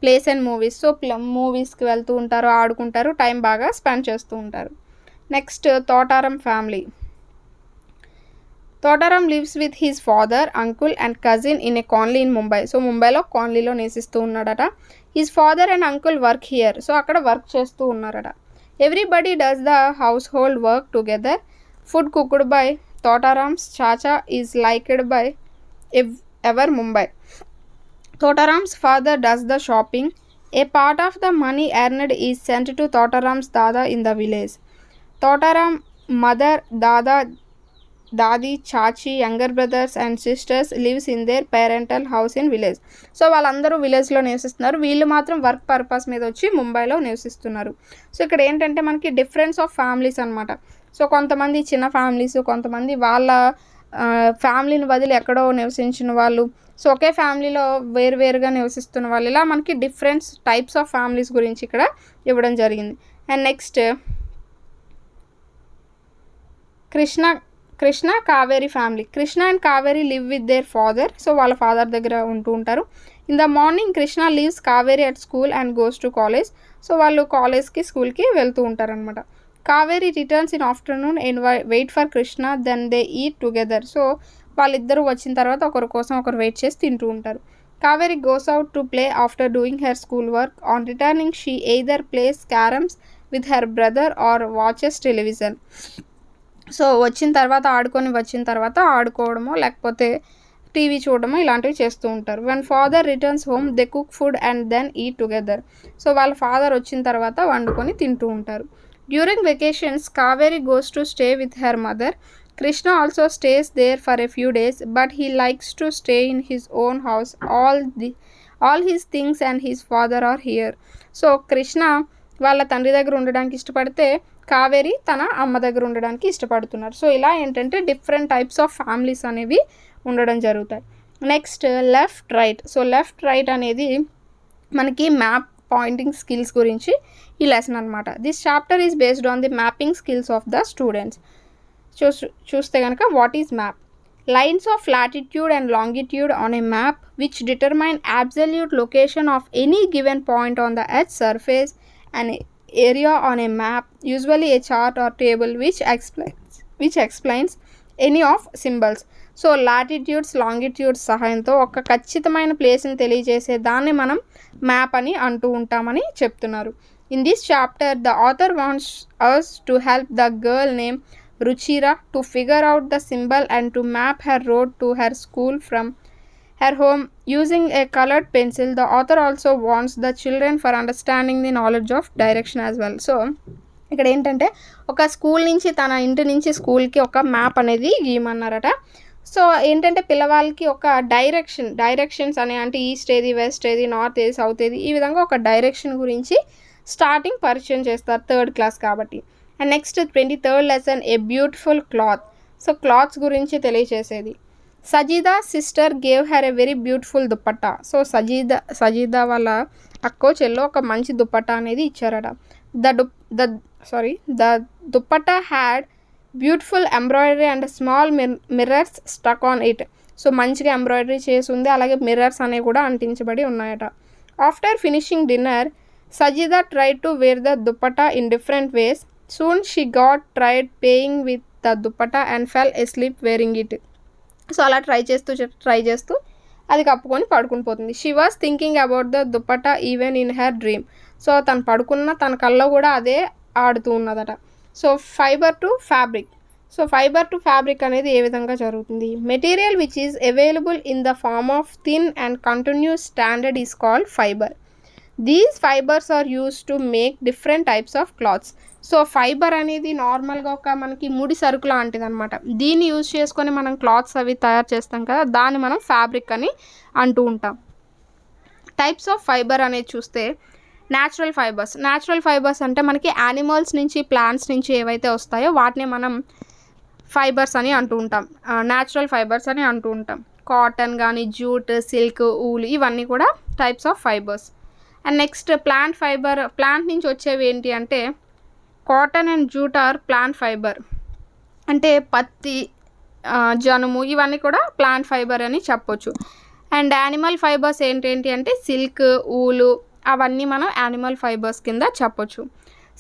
place and movies. So మూవీస్కి వెళ్తూ ఉంటారు, ఆడుకుంటారు, టైం బాగా స్పెండ్ చేస్తూ ఉంటారు. Next Totaram family. Totaram lives with his father, uncle and cousin in a colony in Mumbai. So ముంబైలో కాలనీలో నివసిస్తూ ఉన్నాడట. His father and uncle work here. So అక్కడ వర్క్ చేస్తూ ఉన్నారట. Everybody does the household work together. Food cooked by Totaram's chacha is liked by ever Mumbai. Totaram's father does the shopping. A part of the money earned is sent to Totaram's dada in the village. Totaram mother, dadi, chachi, younger brothers and sisters lives in their parental house in village. So వాళ్ళందరూ విలేజ్లో నివసిస్తున్నారు, వీళ్ళు మాత్రం వర్క్ పర్పస్ మీద వచ్చి ముంబైలో నివసిస్తున్నారు. సో ఇక్కడ ఏంటంటే మనకి డిఫరెన్స్ ఆఫ్ ఫ్యామిలీస్ అనమాట. సో కొంతమంది చిన్న ఫ్యామిలీస్, కొంతమంది వాళ్ళ ఫ్యామిలీని వదిలి ఎక్కడో నివసించిన వాళ్ళు, సో ఒకే ఫ్యామిలీలో వేరువేరుగా నివసిస్తున్న వాళ్ళు, ఇలా మనకి డిఫరెంట్ టైప్స్ ఆఫ్ ఫ్యామిలీస్ గురించి ఇక్కడ ఇవ్వడం జరిగింది. And next Krishna Kaveri family. Krishna and Kaveri live with their father. So వాళ్ళ ఫాదర్ దగ్గర ఉంటూ ఉంటారు. In the morning Krishna leaves Kaveri at school and goes to college. So వాళ్ళు కాలేజ్కి స్కూల్కి వెళ్తూ ఉంటారనమాట. Kaveri returns in afternoon and wait for Krishna, then they eat together. So వాళ్ళిద్దరూ వచ్చిన తర్వాత ఒకరి కోసం ఒకరు వెయిట్ చేసి తింటూ ఉంటారు. Kaveri goes out to play after doing her school work. On returning she either plays carroms with her brother or watches television. So వచ్చిన తర్వాత ఆడుకోవడమో లేకపోతే టీవీ చూడడము ఇలాంటివి చేస్తూ ఉంటారు. When father returns home they cook food and then eat together. So వాళ్ళ ఫాదర్ వచ్చిన తర్వాత వండుకొని తింటూ ఉంటారు. During vacations Kaveri goes to stay with her mother. Krishna also stays there for a few days but he likes to stay in his own house. All his things and his father are here. So Krishna వాళ్ళ తండ్రి దగ్గర ఉండడానికి ఇష్టపడితే కావేరి తన అమ్మ దగ్గర ఉండడానికి ఇష్టపడుతున్నారు. సో ఇలా ఏంటంటే డిఫరెంట్ టైప్స్ ఆఫ్ ఫ్యామిలీస్ అనేవి ఉండడం జరుగుతాయి. Next left right. So left right అనేది మనకి మ్యాప్ పాయింటింగ్ స్కిల్స్ గురించి ఈ లెసన్ అనమాట. This chapter is based on the mapping skills of the students. చూస్తే కనుక what is map? Lines of latitude and longitude on a map which determine absolute location of any given point on the earth surface and area on a map, usually a chart or table which explains any of symbols. So latitudes longitudes సహాయంతో ఒక ఖచ్చితమైన ప్లేస్ని తెలియజేసే దాన్ని మనం మ్యాప్ అని అంటూ ఉంటామని చెప్తున్నారు. In this chapter the author wants us to help the girl named Ruchira to figure out the symbol and to map her road to her school from her home using a colored pencil. The author also wants the children for understanding the knowledge of direction as well. So ఇక్కడ ఏంటంటే ఒక స్కూల్ నుంచి తన ఇంటి నుంచి స్కూల్కి ఒక మ్యాప్ అనేది గీయమన్నారట. సో ఏంటంటే పిల్లవాళ్ళకి ఒక డైరెక్షన్స్ అనే అంటే ఈస్ట్ ఏది, వెస్ట్ ఏది, నార్త్ ఏది, సౌత్ ఏది, ఈ విధంగా ఒక డైరెక్షన్ గురించి స్టార్టింగ్ పరిచయం చేస్తారు 3rd క్లాస్ కాబట్టి. And next 23rd lesson a beautiful cloth. So clothes గురించి తెలియచేసేది. Sajida sister gave her a very beautiful dupatta. So Sajida వాళ్ళ అక్కో చెల్లో ఒక మంచి దుప్పట్టా అనేది ఇచ్చారట. The dupatta had beautiful embroidery and small mirrors stuck on it. So మంచిగా ఎంబ్రాయిడరీ చేసి ఉంది, అలాగే మిర్రర్స్ అనేవి కూడా అంటించబడి ఉన్నాయట. After finishing dinner Sajida tried to wear the dupatta in different ways. Soon she got tried playing with the dupatta and fell asleep wearing it. So అలా ట్రై చేస్తూ అది కప్పుకొని పడుకుని పోతుంది. She was thinking about the dupatta even in her dream. So తను పడుకున్న తన కల్లో కూడా అదే ఆడుతూ ఉన్నదట. So fibre to fabric. So fibre to fabric అనేది ఏ విధంగా జరుగుతుంది? Material which is available in the form of thin and continuous standard is called fibre. These fibres are use to make different types of clothes. So fibre అనేది నార్మల్గా ఒక మనకి ముడి సరుకు లాంటిది అనమాట. దీన్ని యూజ్ చేసుకొని మనం క్లాత్స్ అవి తయారు చేస్తాం కదా, దాన్ని మనం ఫ్యాబ్రిక్ అని అంటూ ఉంటాం. టైప్స్ ఆఫ్ ఫైబర్ అనేది చూస్తే న్యాచురల్ ఫైబర్స్ అంటే మనకి యానిమల్స్ నుంచి, ప్లాంట్స్ నుంచి ఏవైతే వస్తాయో వాటిని మనం ఫైబర్స్ అని అంటూ ఉంటాం, న్యాచురల్ ఫైబర్స్ అని అంటూ ఉంటాం. కాటన్ కానీ, జూట్, సిల్క్, ఊల్ ఇవన్నీ కూడా types of fibres. And next plant fibre. Plant నుంచి వచ్చేవి ఏంటి అంటే cotton and jute are plant fibre. అంటే పత్తి, జనుము ఇవన్నీ కూడా ప్లాంట్ ఫైబర్ అని చెప్పొచ్చు. అండ్ యానిమల్ ఫైబర్స్ ఏంటేంటి అంటే సిల్క్, ఊలు అవన్నీ మనం యానిమల్ ఫైబర్స్ కింద చెప్పొచ్చు.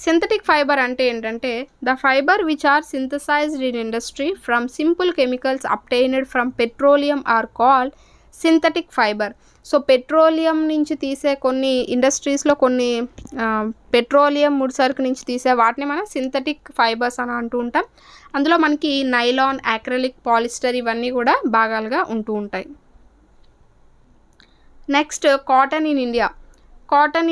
సింథటిక్ ఫైబర్ అంటే ఏంటంటే the fibre which are synthesised in industry from simple chemicals obtained from petroleum are called synthetic fibre. So petroleum నుంచి తీసే కొన్ని ఇండస్ట్రీస్లో కొన్ని పెట్రోలియం ముడిసరుకు నుంచి తీసే వాటిని మనం సింథటిక్ ఫైబర్స్ అని అంటూ ఉంటాం. అందులో మనకి నైలాన్, యాక్రిలిక్, పాలిస్టర్ ఇవన్నీ కూడా భాగాలుగా ఉంటూ ఉంటాయి. నెక్స్ట్ కాటన్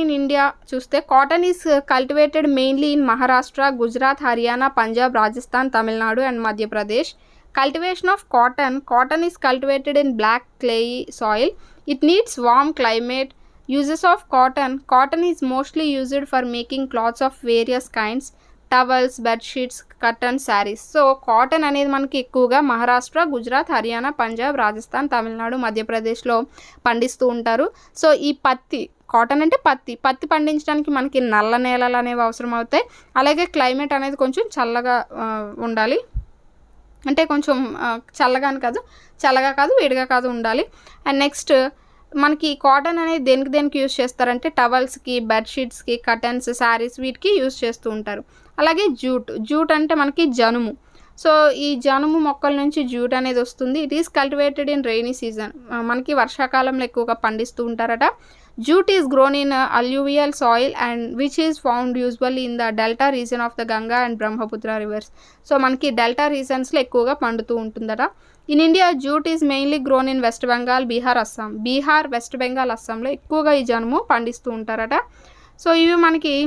ఇన్ ఇండియా చూస్తే cotton is cultivated mainly in Maharashtra, Gujarat, Haryana, Punjab, Rajasthan, Tamil Nadu and Madhya Pradesh. Cultivation of cotton is cultivated in black clayey soil. It needs warm climate. Uses of cotton is mostly used for making cloths of various kinds, towels, bed sheets, curtains, sarees. So cotton అనేది మనకి ఎక్కువగా మహారాష్ట్ర, గుజరాత్, హర్యానా, పంజాబ్, రాజస్థాన్, తమిళనాడు, మధ్యప్రదేశ్లో పండిస్తూ ఉంటారు. సో ఈ కాటన్ అంటే పత్తి పండించడానికి మనకి నల్ల నేలలు అనేవి అవసరం అవుతాయి. అలాగే క్లైమేట్ అనేది కొంచెం చల్లగా ఉండాలి. అంటే కొంచెం చల్లగా కాదు వేడిగా కాదు ఉండాలి. అండ్ నెక్స్ట్ మనకి కాటన్ అనేది దేనికి యూజ్ చేస్తారంటే టవల్స్కి, బెడ్షీట్స్కి, కర్టన్స్, శారీస్ వీటికి యూజ్ చేస్తూ ఉంటారు. అలాగే జూట్ అంటే మనకి జనుము. సో ఈ జనుము మొక్కల నుంచి జ్యూట్ అనేది వస్తుంది. It is cultivated in rainy season. మనకి వర్షాకాలంలో ఎక్కువగా పండిస్తూ ఉంటారట. Jute is grown in alluvial soil and which is found usually in the delta region of the Ganga and Brahmaputra rivers. So మనకి డెల్టా రీజన్స్లో ఎక్కువగా పండుతూ ఉంటుందట. In India jute is mainly grown in west Bengal, Bihar, Assam. Bihar, west Bengal, అస్సాంలో ఎక్కువగా ఈ జనుము పండిస్తూ ఉంటారట. సో ఇవి మనకి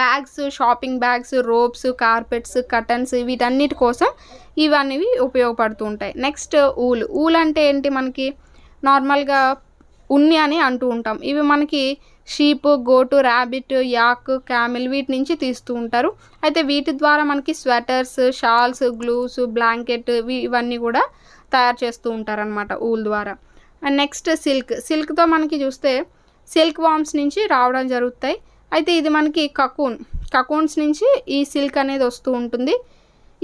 bags, shopping bags, ropes, carpets, curtains వీటన్నిటి కోసం ఇవన్నీ ఉపయోగపడుతూ ఉంటాయి. నెక్స్ట్ ఊల్ అంటే ఏంటి, మనకి నార్మల్గా ఉన్ని అని అంటూ ఉంటాం. ఇవి మనకి షీప్, గోటు, ర్యాబిట్, యాక్, క్యామిల్ వీటి నుంచి తీస్తూ ఉంటారు. అయితే వీటి ద్వారా మనకి స్వెటర్స్, షాల్స్, గ్లూస్, బ్లాంకెట్ ఇవన్నీ కూడా తయారు చేస్తూ ఉంటారనమాట ఊల్ ద్వారా. అండ్ నెక్స్ట్ సిల్క్తో మనకి చూస్తే సిల్క్ వామ్స్ నుంచి రావడం జరుగుతాయి. అయితే ఇది మనకి కకూన్స్ నుంచి ఈ సిల్క్ అనేది వస్తూ ఉంటుంది.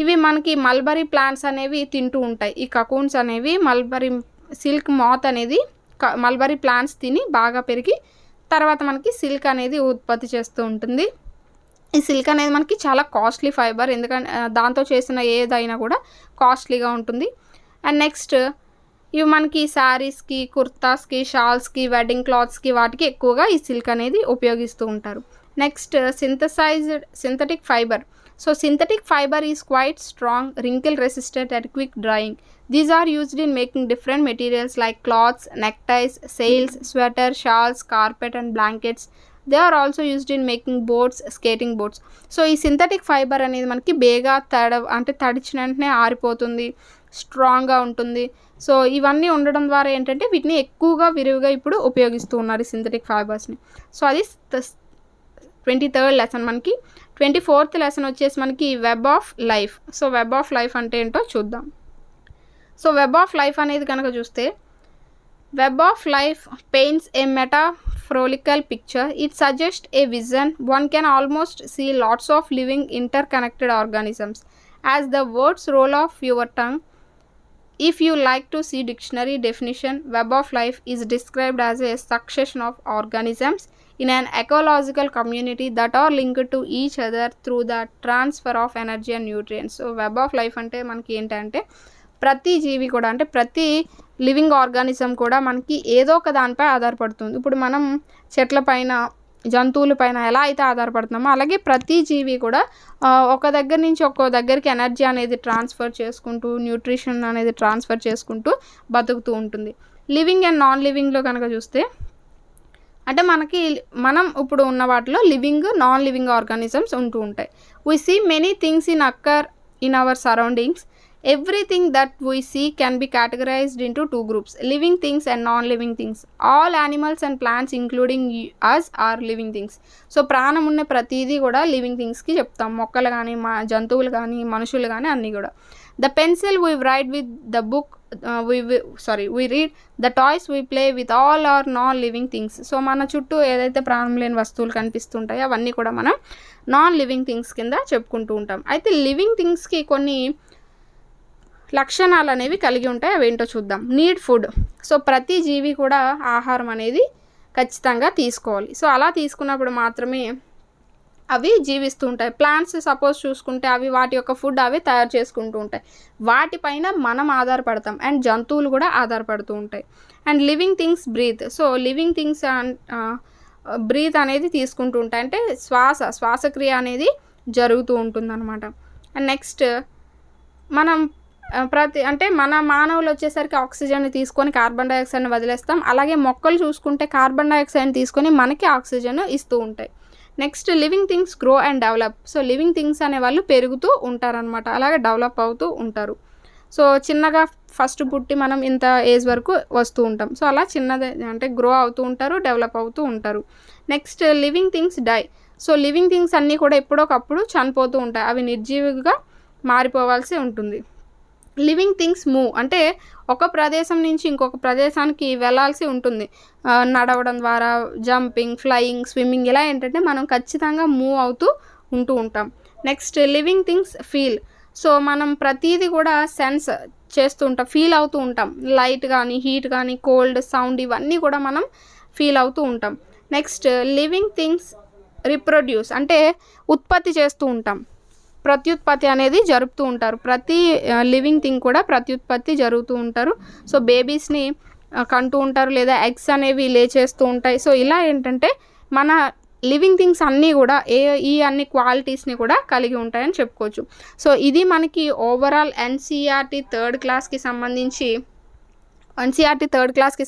ఇవి మనకి మల్బరీ ప్లాంట్స్ అనేవి తింటూ ఉంటాయి. ఈ కకూన్స్ అనేవి మల్బరీ సిల్క్ మాత్ అనేది మల్బరీ ప్లాంట్స్ తిని బాగా పెరిగి తర్వాత మనకి సిల్క్ అనేది ఉత్పత్తి చేస్తూ ఉంటుంది. ఈ సిల్క్ అనేది మనకి చాలా కాస్ట్లీ ఫైబర్, ఎందుకంటే దాంతో చేసిన ఏదైనా కూడా కాస్ట్లీగా ఉంటుంది. అండ్ నెక్స్ట్ ఇవి మనకి శారీస్కి, కుర్తాస్కి, షాల్స్కి, వెడ్డింగ్ క్లాత్స్కి వాటికి ఎక్కువగా ఈ సిల్క్ అనేది ఉపయోగిస్తూ ఉంటారు. Next synthetic fibre. So synthetic fibre is quiet strong, wrinkle resistant and quick drying. These are used in making different materials like cloths, neckties, sails, sweater, shawls, carpet and blankets. They are also used in making boats, skating boats. So ఈ సింథటిక్ ఫైబర్ అనేది మనకి బేగా తడిచిన వెంటనే ఆరిపోతుంది, స్ట్రాంగ్గా ఉంటుంది. సో ఇవన్నీ ఉండడం ద్వారా ఏంటంటే వీటిని ఎక్కువగా విరివిగా ఇప్పుడు ఉపయోగిస్తూ ఉన్నారు ఈ సింథటిక్ ఫైబర్స్ని. సో అది 23rd లెసన్. మనకి 24th లెసన్ వచ్చేసి మనకి web of life. So web of life అంటే ఏంటో చూద్దాం. సో వెబ్ ఆఫ్ లైఫ్ అనేది కనుక చూస్తే web of life paints A metaphorical picture. It suggests a vision. One can almost see lots of living interconnected organisms. As the words roll off your tongue, if you like to see dictionary definition, web of life is described as a succession of organisms in an ecological community that are linked to each other through the transfer of energy and nutrients. So web of life అంటే మనకి ఏంటంటే ప్రతి జీవి కూడా, అంటే ప్రతి లివింగ్ ఆర్గానిజం కూడా మనకి ఏదో ఒక దానిపై ఆధారపడుతుంది. ఇప్పుడు మనం చెట్ల పైన, జంతువుల పైన ఎలా అయితే ఆధారపడుతున్నామో అలాగే ప్రతి జీవి కూడా ఒక దగ్గర నుంచి ఒక్కో దగ్గరికి ఎనర్జీ అనేది ట్రాన్స్ఫర్ చేసుకుంటూ, న్యూట్రిషన్ అనేది ట్రాన్స్ఫర్ చేసుకుంటూ బతుకుతూ ఉంటుంది. లివింగ్ అండ్ నాన్ లివింగ్లో కనుక చూస్తే అంటే మనం ఇప్పుడు ఉన్న వాటిలో లివింగ్, నాన్ లివింగ్ ఆర్గానిజమ్స్ ఉంటూ ఉంటాయి. We see many things occur in our surroundings. Everything that we see can be categorized into two groups, living things and non-living things. All animals and plants including us are living things. So ప్రాణం ఉన్న ప్రతిదీ కూడా లివింగ్ థింగ్స్కి చెప్తాం. మొక్కలు కానీ, జంతువులు కానీ, మనుషులు కానీ అన్నీ కూడా. The pencil we write with, the book we read, the toys we play with, all are non-living things. So మన చుట్టూ ఏదైతే ప్రాణం లేని వస్తువులు కనిపిస్తుంటాయో అవన్నీ కూడా మనం నాన్ లివింగ్ థింగ్స్ కింద చెప్పుకుంటూ ఉంటాం. అయితే లివింగ్ థింగ్స్కి కొన్ని లక్షణాలు అనేవి కలిగి ఉంటాయి. అవేంటో చూద్దాం. Need food. సో ప్రతి జీవి కూడా ఆహారం అనేది ఖచ్చితంగా తీసుకోవాలి. సో అలా తీసుకున్నప్పుడు మాత్రమే అవి జీవిస్తూ ఉంటాయి. ప్లాంట్స్ సపోజ్ చూసుకుంటే అవి వాటి యొక్క ఫుడ్ అవి తయారు చేసుకుంటూ ఉంటాయి. వాటిపైన మనం ఆధారపడతాం అండ్ జంతువులు కూడా ఆధారపడుతూ ఉంటాయి. And living things breathe. So living things breathe అనేది తీసుకుంటూ ఉంటాయి, అంటే శ్వాసక్రియ అనేది జరుగుతూ ఉంటుందన్నమాట. అండ్ నెక్స్ట్ మనం మన మానవులు వచ్చేసరికి ఆక్సిజన్ని తీసుకొని కార్బన్ డైఆక్సైడ్ని వదిలేస్తాం. అలాగే మొక్కలు చూసుకుంటే కార్బన్ డైఆక్సైడ్ని తీసుకొని మనకి ఆక్సిజన్ ఇస్తూ ఉంటాయి. Next living things grow and develop. So living things అనే వాళ్ళు పెరుగుతూ ఉంటారనమాట, అలాగే డెవలప్ అవుతూ ఉంటారు. సో చిన్నగా ఫస్ట్ పుట్టి మనం ఇంత ఏజ్ వరకు వస్తూ ఉంటాం. సో అలా చిన్నదే అంటే గ్రో అవుతూ ఉంటారు, డెవలప్ అవుతూ ఉంటారు. Next living things die. So living things అన్నీ కూడా ఎప్పుడోకప్పుడు చనిపోతూ ఉంటాయి, అవి నిర్జీవిగా మారిపోవాల్సి ఉంటుంది. Living things move. అంటే ఒక ప్రదేశం నుంచి ఇంకొక ప్రదేశానికి వెళ్ళాల్సి ఉంటుంది, నడవడం ద్వారా, జంపింగ్, ఫ్లయింగ్, స్విమ్మింగ్, ఇలా ఏంటంటే మనం ఖచ్చితంగా మూవ్ అవుతూ ఉంటాం. Next living things feel. So మనం ప్రతిదీ కూడా సెన్స్ చేస్తూ ఉంటాం, ఫీల్ అవుతూ ఉంటాం. లైట్ కానీ, హీట్ కానీ, కోల్డ్, సౌండ్ ఇవన్నీ కూడా మనం ఫీల్ అవుతూ ఉంటాం. Next living things reproduce. అంటే ఉత్పత్తి చేస్తూ ఉంటాం. ప్రత్యుత్పత్తి అనేది జరుపుతూ ఉంటారు. ప్రతి లివింగ్ థింగ్ కూడా ప్రత్యుత్పత్తి జరుగుతూ ఉంటారు. సో బేబీస్ని కంటూ ఉంటారు, లేదా ఎగ్స్ అనేవి లే చేస్తూ ఉంటాయి. సో ఇలా ఏంటంటే మన లివింగ్ థింగ్స్ అన్నీ కూడా ఈ అన్ని క్వాలిటీస్ని కూడా కలిగి ఉంటాయని చెప్పుకోవచ్చు. సో ఇది మనకి ఓవరాల్ ఎన్సీఈఆర్టీ థర్డ్ క్లాస్కి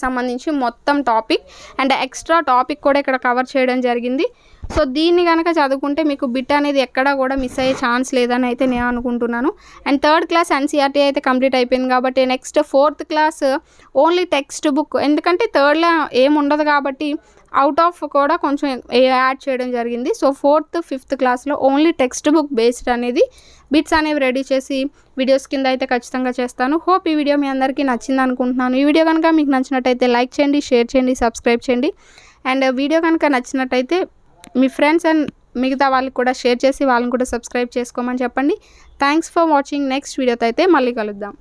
సంబంధించి మొత్తం టాపిక్ అండ్ ఎక్స్ట్రా టాపిక్ కూడా ఇక్కడ కవర్ చేయడం జరిగింది. సో దీన్ని కనుక చదువుకుంటే మీకు బిట్ అనేది ఎక్కడా కూడా మిస్ అయ్యే ఛాన్స్ లేదని అయితే నేను అనుకుంటున్నాను. అండ్ థర్డ్ క్లాస్ ఎన్సీఈఆర్టీ అయితే కంప్లీట్ అయిపోయింది కాబట్టి next fourth class only text book, ఎందుకంటే థర్డ్లో ఏముండదు కాబట్టి అవుట్ ఆఫ్ కూడా కొంచెం యాడ్ చేయడం జరిగింది. సో ఫోర్త్ ఫిఫ్త్ క్లాస్లో ఓన్లీ టెక్స్ట్ బుక్ బేస్డ్ అనేది బిట్స్ అనేవి రెడీ చేసి వీడియోస్ కింద అయితే ఖచ్చితంగా చేస్తాను. హోప్ ఈ వీడియో మీ అందరికీ నచ్చింది అనుకుంటున్నాను. ఈ వీడియో కనుక మీకు నచ్చినట్టయితే లైక్ చేయండి, షేర్ చేయండి, సబ్స్క్రైబ్ చేయండి. అండ్ వీడియో కనుక నచ్చినట్టయితే మీ ఫ్రెండ్స్ అండ్ మిగతా వాళ్ళకి కూడా షేర్ చేసి వాళ్ళని కూడా సబ్స్క్రైబ్ చేసుకోమని చెప్పండి. Thanks for watching. నెక్స్ట్ వీడియోతో అయితే మళ్ళీ కలుద్దాం.